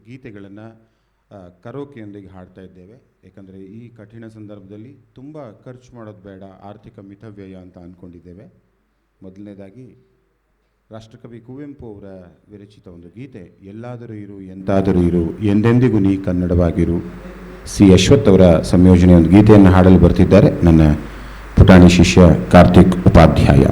ಗೀತೆಗಳನ್ನು ಕರೋಕೆಯೊಂದಿಗೆ ಹಾಡ್ತಾ ಇದ್ದೇವೆ. ಏಕೆಂದರೆ ಈ ಕಠಿಣ ಸಂದರ್ಭದಲ್ಲಿ ತುಂಬ ಖರ್ಚು ಮಾಡೋದು ಬೇಡ, ಆರ್ಥಿಕ ಮಿತವ್ಯಯ ಅಂತ ಅಂದ್ಕೊಂಡಿದ್ದೇವೆ. ಮೊದಲನೇದಾಗಿ ರಾಷ್ಟ್ರಕವಿ ಕುವೆಂಪು ಅವರ ವಿರಚಿತ ಒಂದು ಗೀತೆ, ಎಲ್ಲಾದರೂ ಇರು ಎಂತಾದರೂ ಇರು ಎಂದೆಂದಿಗೂ ನೀ ಕನ್ನಡವಾಗಿರು. ಸಿ ಅಶ್ವಥ್ ಅವರ ಸಂಯೋಜನೆ ಒಂದು ಗೀತೆಯನ್ನು ಹಾಡಲು ಬರ್ತಿದ್ದಾರೆ ನನ್ನ ಪುಟಾಣಿ ಶಿಷ್ಯ ಕಾರ್ತಿಕ್ ಉಪಾಧ್ಯಾಯ.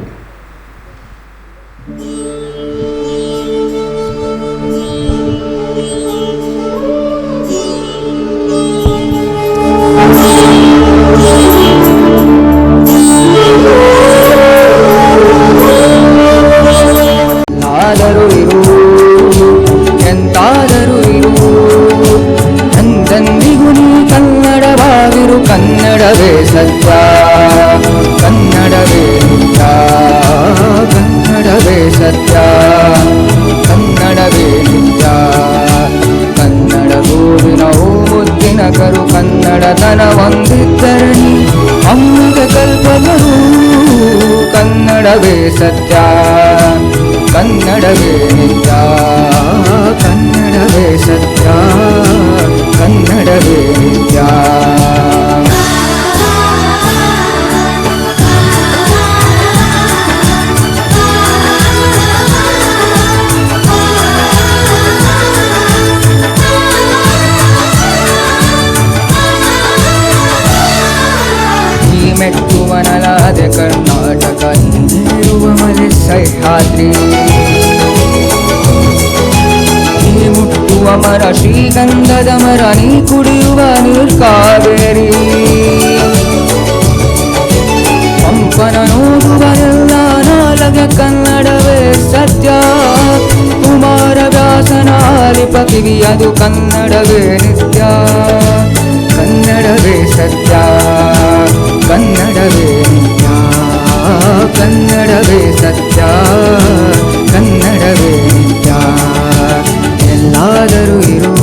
ಕನ್ನಡವೇ ಸತ್ಯ, ಕನ್ನಡವೇ ನಿತ್ಯ, ಕನ್ನಡವೇ ಸತ್ಯ, ಕನ್ನಡವೇ ನಿತ್ಯ. ಕನ್ನಡ ಗೋವಿನ ಓ ಮುದ್ದಿನ ಕರು, ಕನ್ನಡತನ ಹೊಂದಿದ್ದರಣಿ ಅಮೃತ ಕಲ್ಪದರು. ಕನ್ನಡವೇ ಸತ್ಯ, ಕನ್ನಡವೇ ನಿತ್ಯ, ಕನ್ನಡವೇ ಸತ್ಯ, ಕನ್ನಡವೇ ನಿತ್ಯ. ಮೆಟ್ಟುವನಲಾದೆ ಕರ್ನಾಟಕ, ಹಿಂದಿರುವ ಮಲೆ ಸಹ್ಯಾದ್ರಿ. ನೀ ಮುಟ್ಟುವ ಮರ ಶ್ರೀಗಂಧದ ಮರ, ನೀ ಕುಡಿಯುವ ನೀರ್ ಕಾವೇರಿ. ಪಂಪನ ನೋಡುವ ಎಲ್ಲ ನಾಲಗೆ ಕನ್ನಡವೇ ಸತ್ಯ. ಕುಮಾರವ್ಯಾಸನ ಆಲಿಪ ಕಿವಿ, ಅದು ಕನ್ನಡವೇ ನಿತ್ಯ. ಕನ್ನಡವೇ ಸತ್ಯ, ಕನ್ನಡವೇ ನಿತ್ಯ, ಕನ್ನಡವೇ ಸತ್ಯ, ಕನ್ನಡವೇ ನಿತ್ಯ. ಎಲ್ಲಾದರೂ ಇರು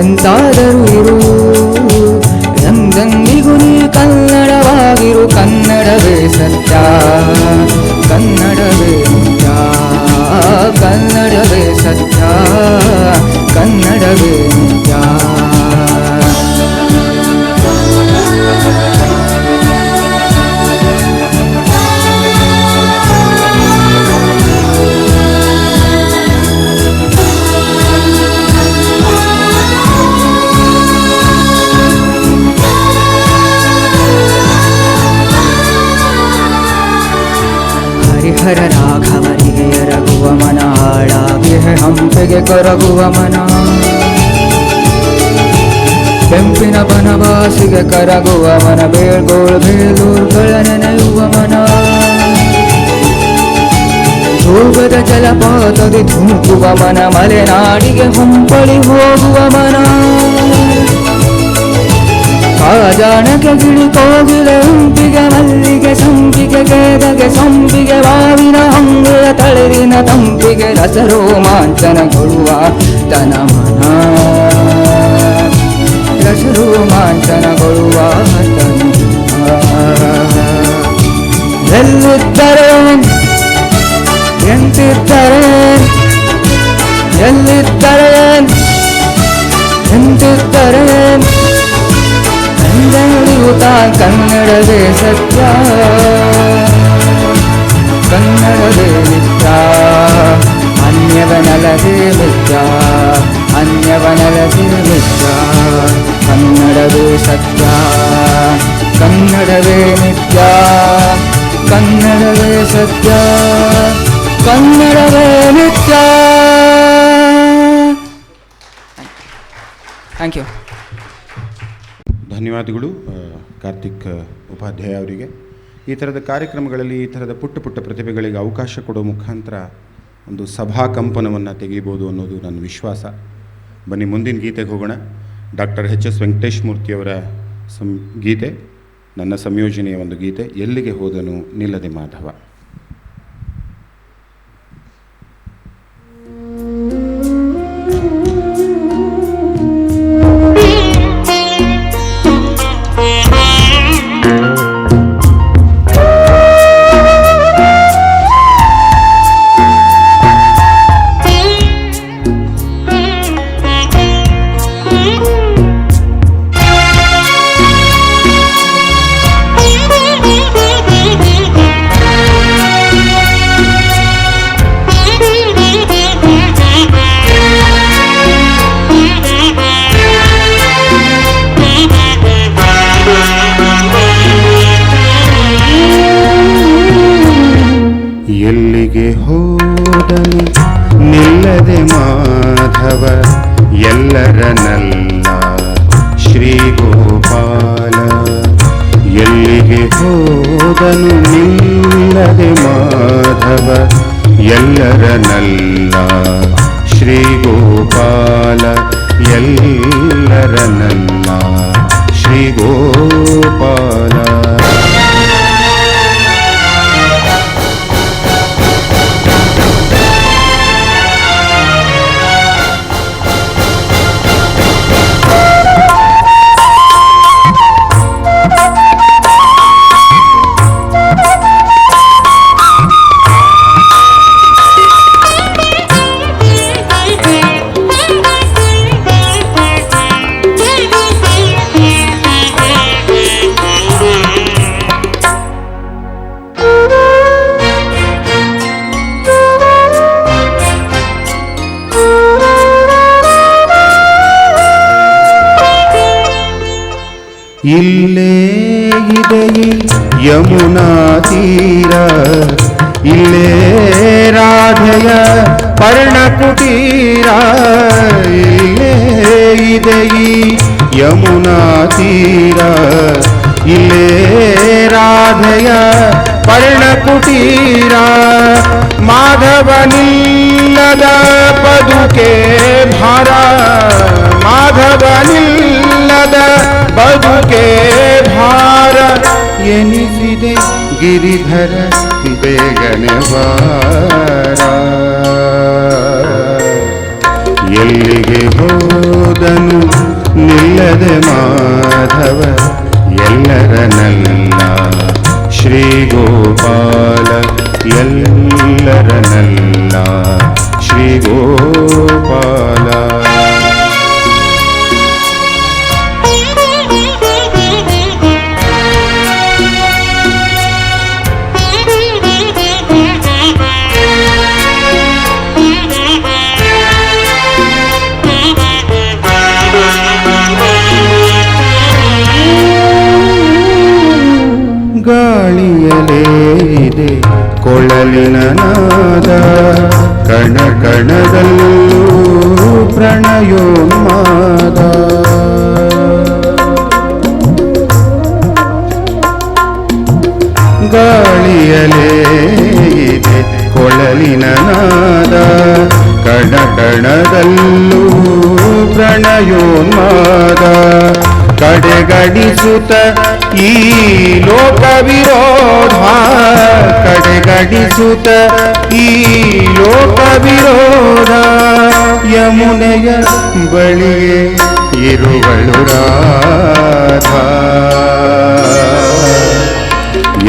ಎಂತಾದರೂ ಇರು, ಎಂದೆಂದಿಗೂ ನೀ ಕನ್ನಡವಾಗಿರು. ಕನ್ನಡವೇ ಸತ್ಯ, ಕನ್ನಡವೇ ನಿತ್ಯ, ಕನ್ನಡವೇ ಸತ್ಯ, ಕನ್ನಡವೇ ನಿತ್ಯ. ಹರಿಹರ ರಾಘವನಿಗೆ ಎರಗುವ ಮನ, ಹಾಳಾಗಿ ಹಂಪಿಗೆ ಕೊರಗುವ ಮನ. ಕೆಂಪಿನ ಬನವಾಸಿಗೆ ಕರಗುವ ಮನ, ಬೇಳ್ಗೋಳ್ ಬೇಲೂರುಗಳ ನೆನೆಯುವ ಮನ. ಜೋಗದ ಜಲಪಾತದಿ ಧುಮುಕುವ ಮನ, ಮಲೆನಾಡಿಗೆ ಹೊಂಪಳಿ ಹೋಗುವ ಮನ. ಕಾಜಾಣಕ್ಕೆ ಗಿಳಿ ಕೋಗಿಲೆ ಉಂಪಿಗೆ, ಮಲ್ಲಿಗೆ ಸಂಪಿಗೆ, ಕೇದಗೆ ಸಂಪಿಗೆ, ಬಾವಿನ ಹಂಗೆಯ ತಳಿರಿನ ತಂಪಿಗೆ, ರಸರೋಮಾಂಚನಗೊಳ್ಳುವ ತನ ಮನ, ರಸರೋಮಾಂಚನಗೊಳ್ಳುವ ತನ. ಎಲ್ಲಿದ್ದರೆ ಎಂತಿದ್ದರೆ, ಎಲ್ಲಿದ್ದರೆ ಎಂತಿದ್ದರೆ ಎಂದೆಂದಿಗುತ್ತ ಕನ್ನಡವೇ ಸತ್ಯ, ಕನ್ನಡವೇ ನಿತ್ಯ. ಅನ್ಯವನಲದೆ ಮಿಥ್ಯ, ಅನ್ಯವನಲದೆ ಮಿಥ್ಯ. ಕನ್ನಡವೇ ಸತ್ಯ, ಕನ್ನಡವೇ ನಿತ್ಯ, ಕನ್ನಡವೇ ಸತ್ಯ, ಕನ್ನಡವೇ ನಿತ್ಯ. Thank you. ಧನ್ಯವಾದಗಳು ಕಾರ್ತಿಕ್ ಉಪಾಧ್ಯಾಯ ಅವರಿಗೆ. ಈ ಥರದ ಕಾರ್ಯಕ್ರಮಗಳಲ್ಲಿ ಈ ಥರದ ಪುಟ್ಟ ಪುಟ್ಟ ಪ್ರತಿಭೆಗಳಿಗೆ ಅವಕಾಶ ಕೊಡೋ ಮುಖಾಂತರ ಒಂದು ಸಭಾ ಕಂಪನವನ್ನು ತೆಗೀಬೋದು ಅನ್ನೋದು ನನ್ನ ವಿಶ್ವಾಸ. ಬನ್ನಿ ಮುಂದಿನ ಗೀತೆಗೆ ಹೋಗೋಣ. ಡಾಕ್ಟರ್ ಎಚ್ ಎಸ್ ವೆಂಕಟೇಶ್ ಮೂರ್ತಿಯವರ ಗೀತೆ, ನನ್ನ ಸಂಯೋಜನೆಯ ಒಂದು ಗೀತೆ, ಎಲ್ಲಿಗೆ ಹೋದನು ನಿಲ್ಲದೆ ಮಾಧವ. ಎಲ್ಲಿಗೆ ಹೋದನು ನಿಲ್ಲದೆ ಮಾಧವ ಎಲ್ಲರನಲ್ಲ ಶ್ರೀ ಗೋಪಾಲ. ಎಲ್ಲಿಗೆ ಹೋದನು ನಿಲ್ಲದೆ ಮಾಧವ ಎಲ್ಲರನಲ್ಲ ಶ್ರೀ ಗೋಪಾಲ. ಎಲ್ಲರನಲ್ಲ ಶ್ರೀ ಗೋಪಾಲ. ಇಲ್ಲೇ ಇದೆ ಯಮುನಾ ತೀರ, ಇಲ್ಲೇ ರಾಧೆಯ ಪರ್ಣಕುಟೀರ. ಇಲ್ಲೇ ಇದೆ ಯಮುನಾ ತೀರ, ಇಲ್ಲೇ ರಾಧೆಯ ಪರ್ಣಕುಟೀರ. ಮಾಧವನಿಲ್ಲದ ಬದುಕೆ ಭಾರ, ಮಾಧವನಿಲ್ಲದ ಬದುಕೆ ಭಾರ ಎನಿಸಿದೆ ಗಿರಿಧರ ಬೇಗನೆ ಬಾರ. ಎಲ್ಲಿಗೆ ಹೋದನು ನಿಲ್ಲದೆ ಮಾಧವ ಎಲ್ಲರನಲ್ಲ ಶ್ರೀ ಗೋಪಾಲ. ಎಲ್ಲರನಲ್ಲ ಶ್ರೀ ಗೋಪಾಲ. ಗಾಳಿಯಲೇ ಇದೆ ಕೊಳಲಿನ ನಾದ, ಕಣ ಕಣದಲ್ಲೂ ಪ್ರಣಯೋನ್ಮಾದ. ಗಾಳಿಯಲೇ ಇದೆ ಕೊಳಲಿನ ನಾದ, ಕಣ ಕಣದಲ್ಲೂ ಪ್ರಣಯೋನ್ಮಾದ. ಕಡೆಗಡಿಸುತ್ತ ಈ ಲೋಕ ವಿರೋಧ, ಕಡೆಗಡಿಸುತ್ತ ಈ ಲೋಕ ವಿರೋಧ. ಯಮುನೆಯ ಬಳಿಯೇ ಇರುವಳು ರಾಧಾ.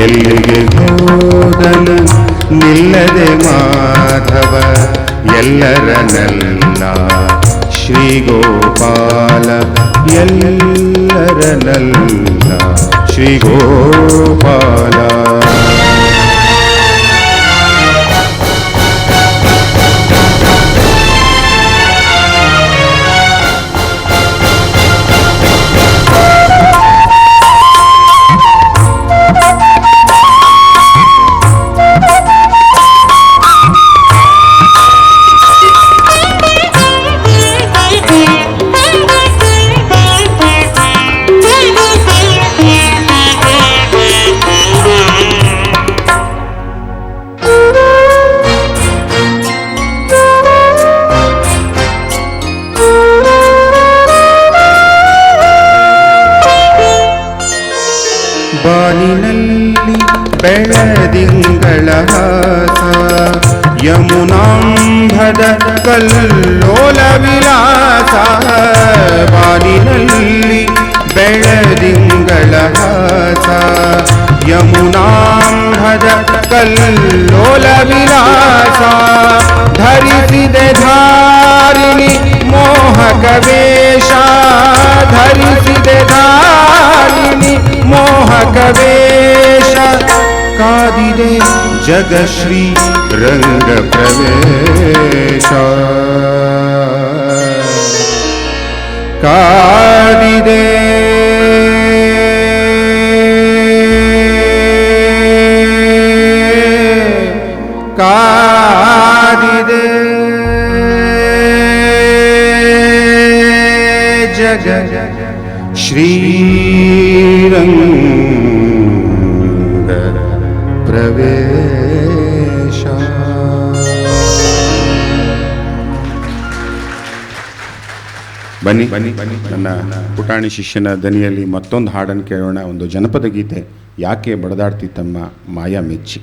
ಎಲ್ಲಿಗೆ ಹೋದನು ನಿಲ್ಲದೆ ಮಾಧವ ಎಲ್ಲರನಲ್ಲ ಶ್ರೀ ಗೋಪಾಲ. ಎಲ್ಲರನಲ್ಲ ಶ್ರೀ ಗೋಪಾಲ. ಬಾನಿನಲ್ಲಿ ಬೆಳದಿಂಗಳ ಹಾಸ, ಯಮುನಾಂಬದ ಕಲ್ಲೋಲ ವಿಲಾಸ. ಬಾನಿನಲ್ಲಿ ಬೆಳದಿಂಗಳ ಹಾಸ, ಯಮುನಾಂಬದ ಕಲ್ಲೋಲ ವಿಲಾಸ. ಧರಿಸಿದೆ ಧಾರಿಣಿ ಮೋಹಕ ವೇಷ, ಧರಿಸಿದೆ ಧಾರಿಣಿ ಮೋಹಕ ವೇಷ. ಕಾದಿದೆ ಜಗಶ್ರೀ ರಂಗ ಪ್ರವೇಶ, ಕಾದಿದೆ ಕಾದಿದೆ ಜಗ ಶ್ರೀರಂಗ ಪ್ರವೇಶ. ಬನ್ನಿ ಬನ್ನಿ ಬನ್ನಿ ನನ್ನ ಪುಟಾಣಿ ಶಿಷ್ಯನ ದನಿಯಲ್ಲಿ ಮತ್ತೊಂದು ಹಾಡನ್ನು ಕೇಳೋಣ. ಒಂದು ಜನಪದ ಗೀತೆ, ಯಾಕೆ ಬಡದಾಡ್ತಿತ್ತಮ್ಮ ಮಾಯಾ ಮೆಚ್ಚಿ.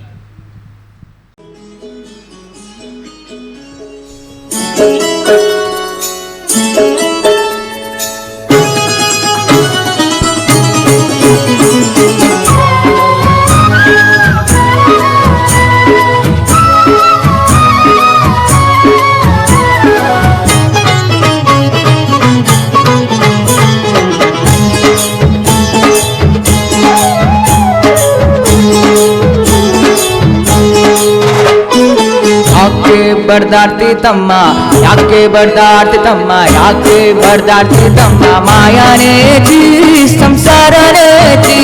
ಬಡ್ದಾಡ್ತಿ ತಮ್ಮ ಯಾಕೆ ಬಡ್ದಾಡ್ತಿ ತಮ್ಮ ಯಾಕೆ ಬಡ್ದಾಡ್ತಿ ತಮ್ಮ ಮಾಯಾನೇ ಚೀ ಸಂಸಾರನೇ ಚೀ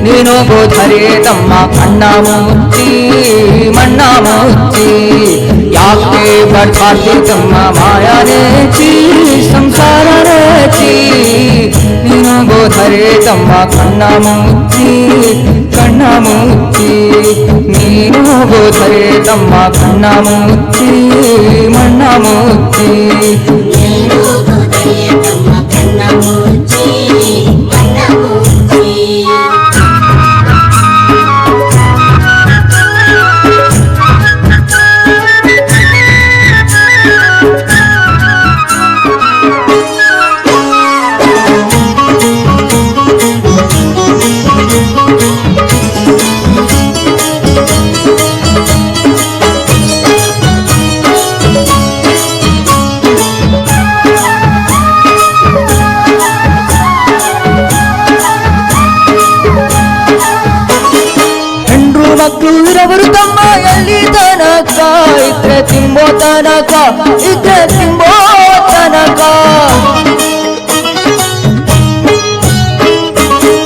ನೀನು ಗೋಧರೆ ತಮ್ಮ ಕಣ್ಣ ಮುಚ್ಚಿ ಮಣ್ಣ ಮುಚ್ಚಿ ಯಾಕೆ ಬಡ್ದಾಡ್ತಿ ತಮ್ಮ ಮಾಯಾನೇ ಚೀ ಸಂಸಾರನೇ ಚೀ ನೀನು ಗೋಧರೆ ತಮ್ಮ ಕಣ್ಣ ಮುಚ್ಚಿ ಕಣ್ಣ ಮುಚ್ಚಿ ನೀನು ಗೋಧರೆ ತಮ್ಮ ಕಣ್ಣ ಮುಚ್ಚಿ ಮಣ್ಣ ಮುಚ್ಚಿ ನೀನು ಗೋಧರೆ ತಮ್ಮ ಕಣ್ಣ ಮುಚ್ಚಿ ಮಣ್ಣ ಮುಚ್ಚಿ. ಮಕ್ಕಳು ಇರವರು ತಮ್ಮ ಎಲ್ಲಿ ತನಕ ಇದ್ರೆ ತಿಂಬೋ ತನಕ ಇದ್ರೆ ತಿಂಬೋ ತನಕ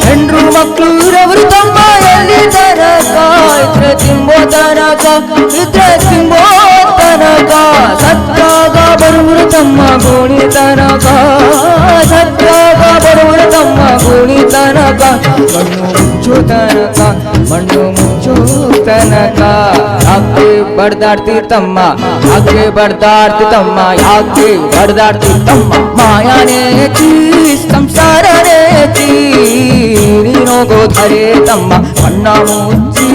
ಹೆಂಡ್ರು ಮಕ್ಕಳು ಇರವರು ತಮ್ಮ ಎಲ್ಲಿ ತನಕ ಇದ್ರೆ ತಿಂಬೋ ತನಕ ಇದ್ರೆ ತಿಂಬೋ ತನಕ ಸತ್ತಾಗ ಬರುವರು ತಮ್ಮ ಗೋಣಿ ತನಕ ಸತ್ತಾಗ ಬರುವರು ತಮ್ಮ ಗೋಣಿ ತನಕ ಮಣ್ಣು ಮುಚ್ಚೋ ತನಕ ಮಣ್ಣು ಮುಚ್ಚೋ ತನಕ ಯಾಕೆ ಬಡ್ದಾಡ್ತಿ ತಮ್ಮ ಯಾಕೆ ಬಡ್ದಾಡ್ತಿ ತಮ್ಮ ಯಾಕೆ ಬಡ್ದಾಡ್ತಿ ತಮ್ಮ ಮಾಯಾನೇ ಚೀ ಸಂಸಾರನೇ ಚೀ ನೀನು ಗೋಧರೆ ತಮ್ಮ ಮಣ್ಣ ಮುಚ್ಚಿ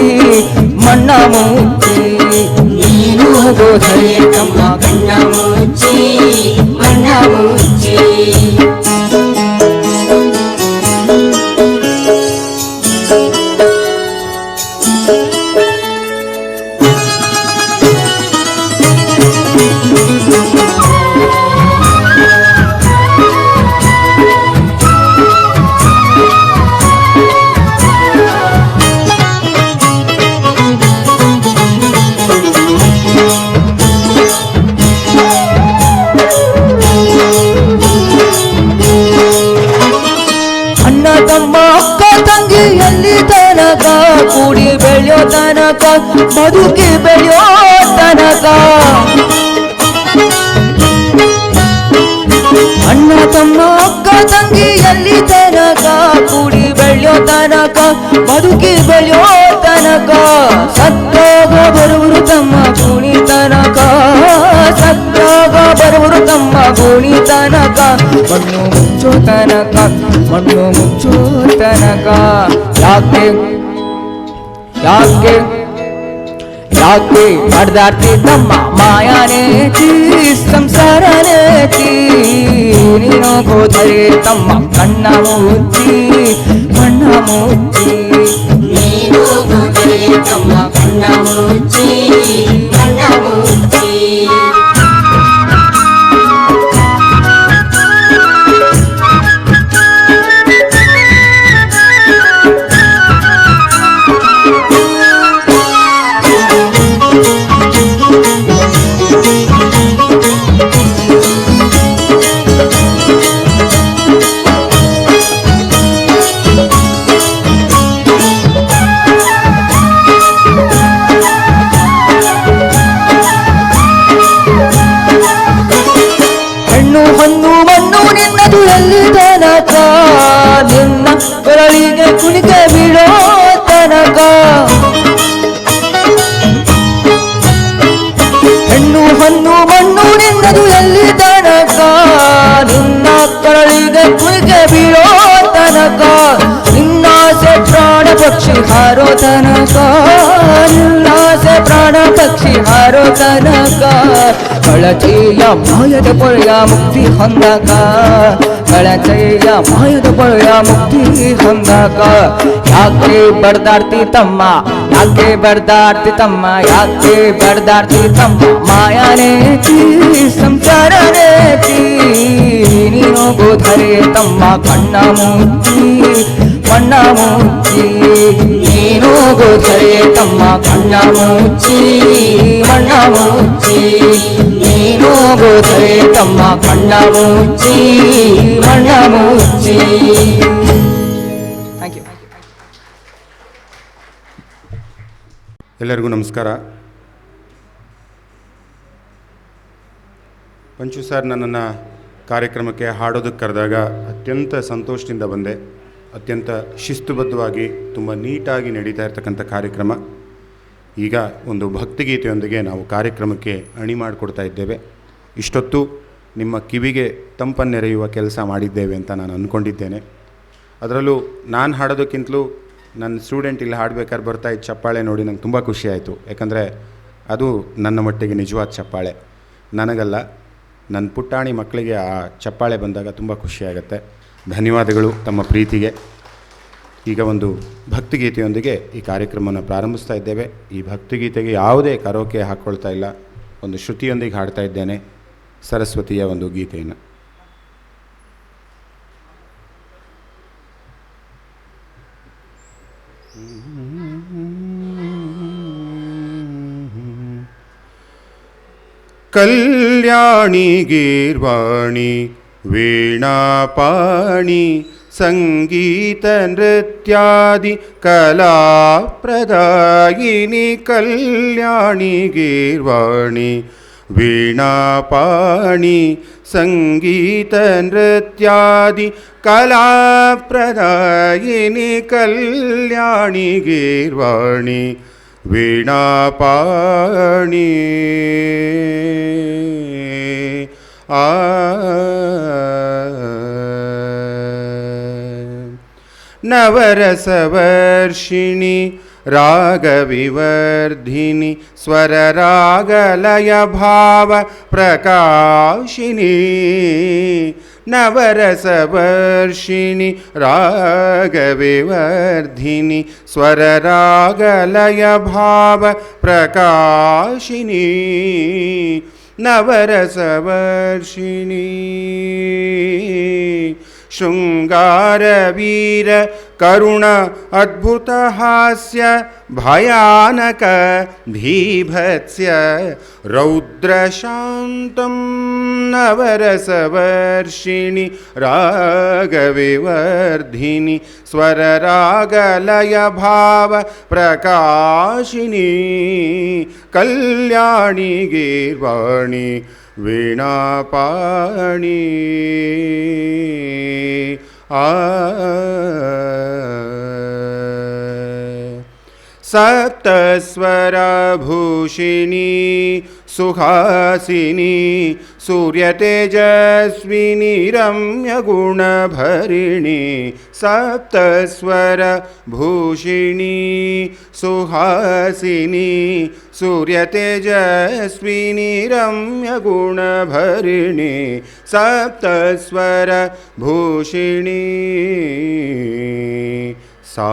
ಮಣ್ಣ ಮುಚ್ಚಿ ನೀನು ಗೋಧರೆ ತಮ್ಮ ಕಣ್ಣ ಮುಚ್ಚಿ ಮಣ್ಣ ಮುಚ್ಚಿ. ಎಲ್ಲಿ ತನಕ ಕೂಡಿ ಬೆಳೆಯೋ ತನಕ ಬದುಕಿ ಬೆಳೆಯೋ ತನಕ ಅಣ್ಣ ತಮ್ಮ ಅಕ್ಕ ತಂಗಿ ಎಲ್ಲಿ ತನಕ ಕೂಡಿ ಬೆಳೆಯೋ ತನಕ ಬದುಕಿ ಬೆಳೆಯೋ ತನಕ ಸತ್ತಾಗ ಬರುವರು ತಮ್ಮ ಗುಣಿ ತನಕ ಸತ್ತಾಗ ಬರುವರು ತಮ್ಮ ಗುಣಿ ತನಕ ಮಣ್ಣು ಮುಚ್ಚೋ ತನಕ ಮಣ್ಣು ಮುಚ್ಚೋ ತನಕ ಯಾಕೆ ಯಾಕೆ ಯಾಕೆ ಬಡ್ದಾಡ್ತಿ ತಮ್ಮ ಮಾಯಾನೇ ಚೀ ಸಂಸಾರನೇ ಚೀ ನೀನು ಗೋಧರೆ ತಮ್ಮ ಕಣ್ಣ ಮುಚ್ಚಿ ಮಣ್ಣ ಮುಚ್ಚಿ ನೀನು ಗೋಧರೆ ತಮ್ಮ ಕಣ್ಣ ಮುಚ್ಚಿ ಮಣ್ಣ ಮುಚ್ಚಿ. ಹಾರೋ ತನಕ ನಿಲ್ಲಾಸೆ ಪ್ರಾಣ ಪಕ್ಷಿ ಹಾರೋ ತನಕ ಕಳಚೆಯ ಮಾಯದ ಪೊಳೆಯ ಮುಕ್ತಿ ಹೊಂದಕ ಕಳಚೆಯ ಮಾಯದ ಪೊಳೆಯ ಮುಕ್ತಿ ಹೊಂದಕ ಯಾಕೆ ಬಡ್ದಾಡ್ತಿ ತಮ್ಮ ಯಾಕೆ ಬಡ್ದಾಡ್ತಿ ತಮ್ಮ ಯಾಕೆ ಬಡ್ದಾಡ್ತಿ ತಮ್ಮ ಮಾಯಾನೇತಿ ಸಂಸಾರನೇತಿ ನೀನು ಗೋಧರೆ ತಮ್ಮ ಕಣ್ಣ ಮುಚ್ಚಿ ಮಣ್ಣ ಮುಚ್ಚಿ ನೀನು ಗೋಧರೆ ತಮ್ಮ ಕಣ್ಣ ಮುಚ್ಚಿ ಮಣ್ಣ ಮುಚ್ಚಿ ನೀನು ಗೋಧರೆ ತಮ್ಮ ಕಣ್ಣ ಮುಚ್ಚಿ ಮಣ್ಣ ಮುಚ್ಚಿ. Thank you. ಎಲ್ಲರಿಗೂ ನಮಸ್ಕಾರ. ಪಂಚು ಸರ್ ನನ್ನನ್ನು ಕಾರ್ಯಕ್ರಮಕ್ಕೆ ಹಾಡೋದಕ್ಕೆ ಕರೆದಾಗ ಅತ್ಯಂತ ಸಂತೋಷದಿಂದ ಬಂದೆ. ಅತ್ಯಂತ ಶಿಸ್ತುಬದ್ಧವಾಗಿ ತುಂಬ ನೀಟಾಗಿ ನಡೀತಾ ಇರ್ತಕ್ಕಂಥ ಕಾರ್ಯಕ್ರಮ. ಈಗ ಒಂದು ಭಕ್ತಿಗೀತೆಯೊಂದಿಗೆ ನಾವು ಕಾರ್ಯಕ್ರಮಕ್ಕೆ ಅಣಿ ಮಾಡಿಕೊಡ್ತಾ ಇದ್ದೇವೆ. ಇಷ್ಟೊತ್ತು ನಿಮ್ಮ ಕಿವಿಗೆ ತಂಪನ್ನೆರೆಯುವ ಕೆಲಸ ಮಾಡಿದ್ದೇವೆ ಅಂತ ನಾನು ಅಂದ್ಕೊಂಡಿದ್ದೇನೆ. ಅದರಲ್ಲೂ ನಾನು ಹಾಡೋದಕ್ಕಿಂತಲೂ ನನ್ನ ಸ್ಟೂಡೆಂಟ್ ಇಲ್ಲಿ ಹಾಡಬೇಕಾದ್ರೆ ಬರ್ತಾ ಇದ್ದ ಚಪ್ಪಾಳೆ ನೋಡಿ ನಂಗೆ ತುಂಬ ಖುಷಿಯಾಯಿತು. ಯಾಕಂದರೆ ಅದು ನನ್ನ ಮಟ್ಟಿಗೆ ನಿಜವಾದ ಚಪ್ಪಾಳೆ. ನನಗಲ್ಲ, ನನ್ನ ಪುಟ್ಟಾಣಿ ಮಕ್ಕಳಿಗೆ ಆ ಚಪ್ಪಾಳೆ ಬಂದಾಗ ತುಂಬ ಖುಷಿಯಾಗತ್ತೆ. ಧನ್ಯವಾದಗಳು ತಮ್ಮ ಪ್ರೀತಿಗೆ. ಈಗ ಒಂದು ಭಕ್ತಿಗೀತೆಯೊಂದಿಗೆ ಈ ಕಾರ್ಯಕ್ರಮವನ್ನು ಪ್ರಾರಂಭಿಸ್ತಾ ಇದ್ದೇವೆ. ಈ ಭಕ್ತಿಗೀತೆಗೆ ಯಾವುದೇ ಕರೋಕೆ ಹಾಕ್ಕೊಳ್ತಾ ಇಲ್ಲ, ಒಂದು ಶ್ರುತಿಯೊಂದಿಗೆ ಹಾಡ್ತಾ ಇದ್ದೇನೆ ಸರಸ್ವತಿಯ ಒಂದು ಗೀತೆಯನ್ನು. ಕಲ್ಯಾಣಿ ಗೀರ್ವಾಣಿ ವೀಣಾಪಾಣಿ ಸಂಗೀತ ನೃತ್ಯಾದಿ ಕಲಾ ಪ್ರದಾಯಿನಿ ಕಲ್ಯಾಣಿ ಗೀರ್ವಾಣಿ ವೀಣಾಪಾಣಿ ಸಂಗೀತ ನೃತ್ಯಾದಿ ಕಲಾ ಪ್ರದಾಯಿನಿ ಕಲ್ಯಾಣಿ ಗೀರ್ವಾಣಿ ವೀಣಾಪಾಣಿ. ನವರಸವರ್ಷಿಣಿ ರಾಗವಿವರ್ಧಿನಿ ಸ್ವರರಾಗಲಯ ಭಾವ ಪ್ರಕಾಶಿನಿ ನವರಸವರ್ಷಿಣಿ ರಾಗವಿವರ್ಧಿನಿ ಸ್ವರರಾಗಲಯ ಭಾವ ಪ್ರಕಾಶಿನಿ ನವರಸವರ್ಷಿಣಿ ಶೃಂಗಾರವೀರ ಕರುಣ ಅದ್ಭುತ ಹಾಸ್ಯ ಭಯಾನಕ ಭೀಭತ್ಸ್ಯ ರೌದ್ರಶಾಂತಂ ನವರಸವರ್ಷಿಣಿ ರಾಗವಿವರ್ಧಿನಿ ಸ್ವರರಾಗಲಯ ಭಾವ ಪ್ರಕಾಶಿನಿ ಕಲ್ಯಾಣಿ ಗೀರ್ವಾಣಿ ವೀಣಾಪಾಣಿ. ಸಪ್ತಸ್ವರಭೂಷಿಣಿ ಸುಹಾಸಿನಿ ಸೂರ್ಯತೇಜಸ್ವಿನಿ ರಮ್ಯಗುಣಭರಿಣಿ ಸಪ್ತಸ್ವರಭೂಷಿಣಿ ಸುಹಾಸಿನಿ ಸೂರ್ಯತೇಜಸ್ವಿನಿ ರಮ್ಯಗುಣಭರಿಣಿ ಸಪ್ತಸ್ವರಭೂಷಿಣಿ ಸಾ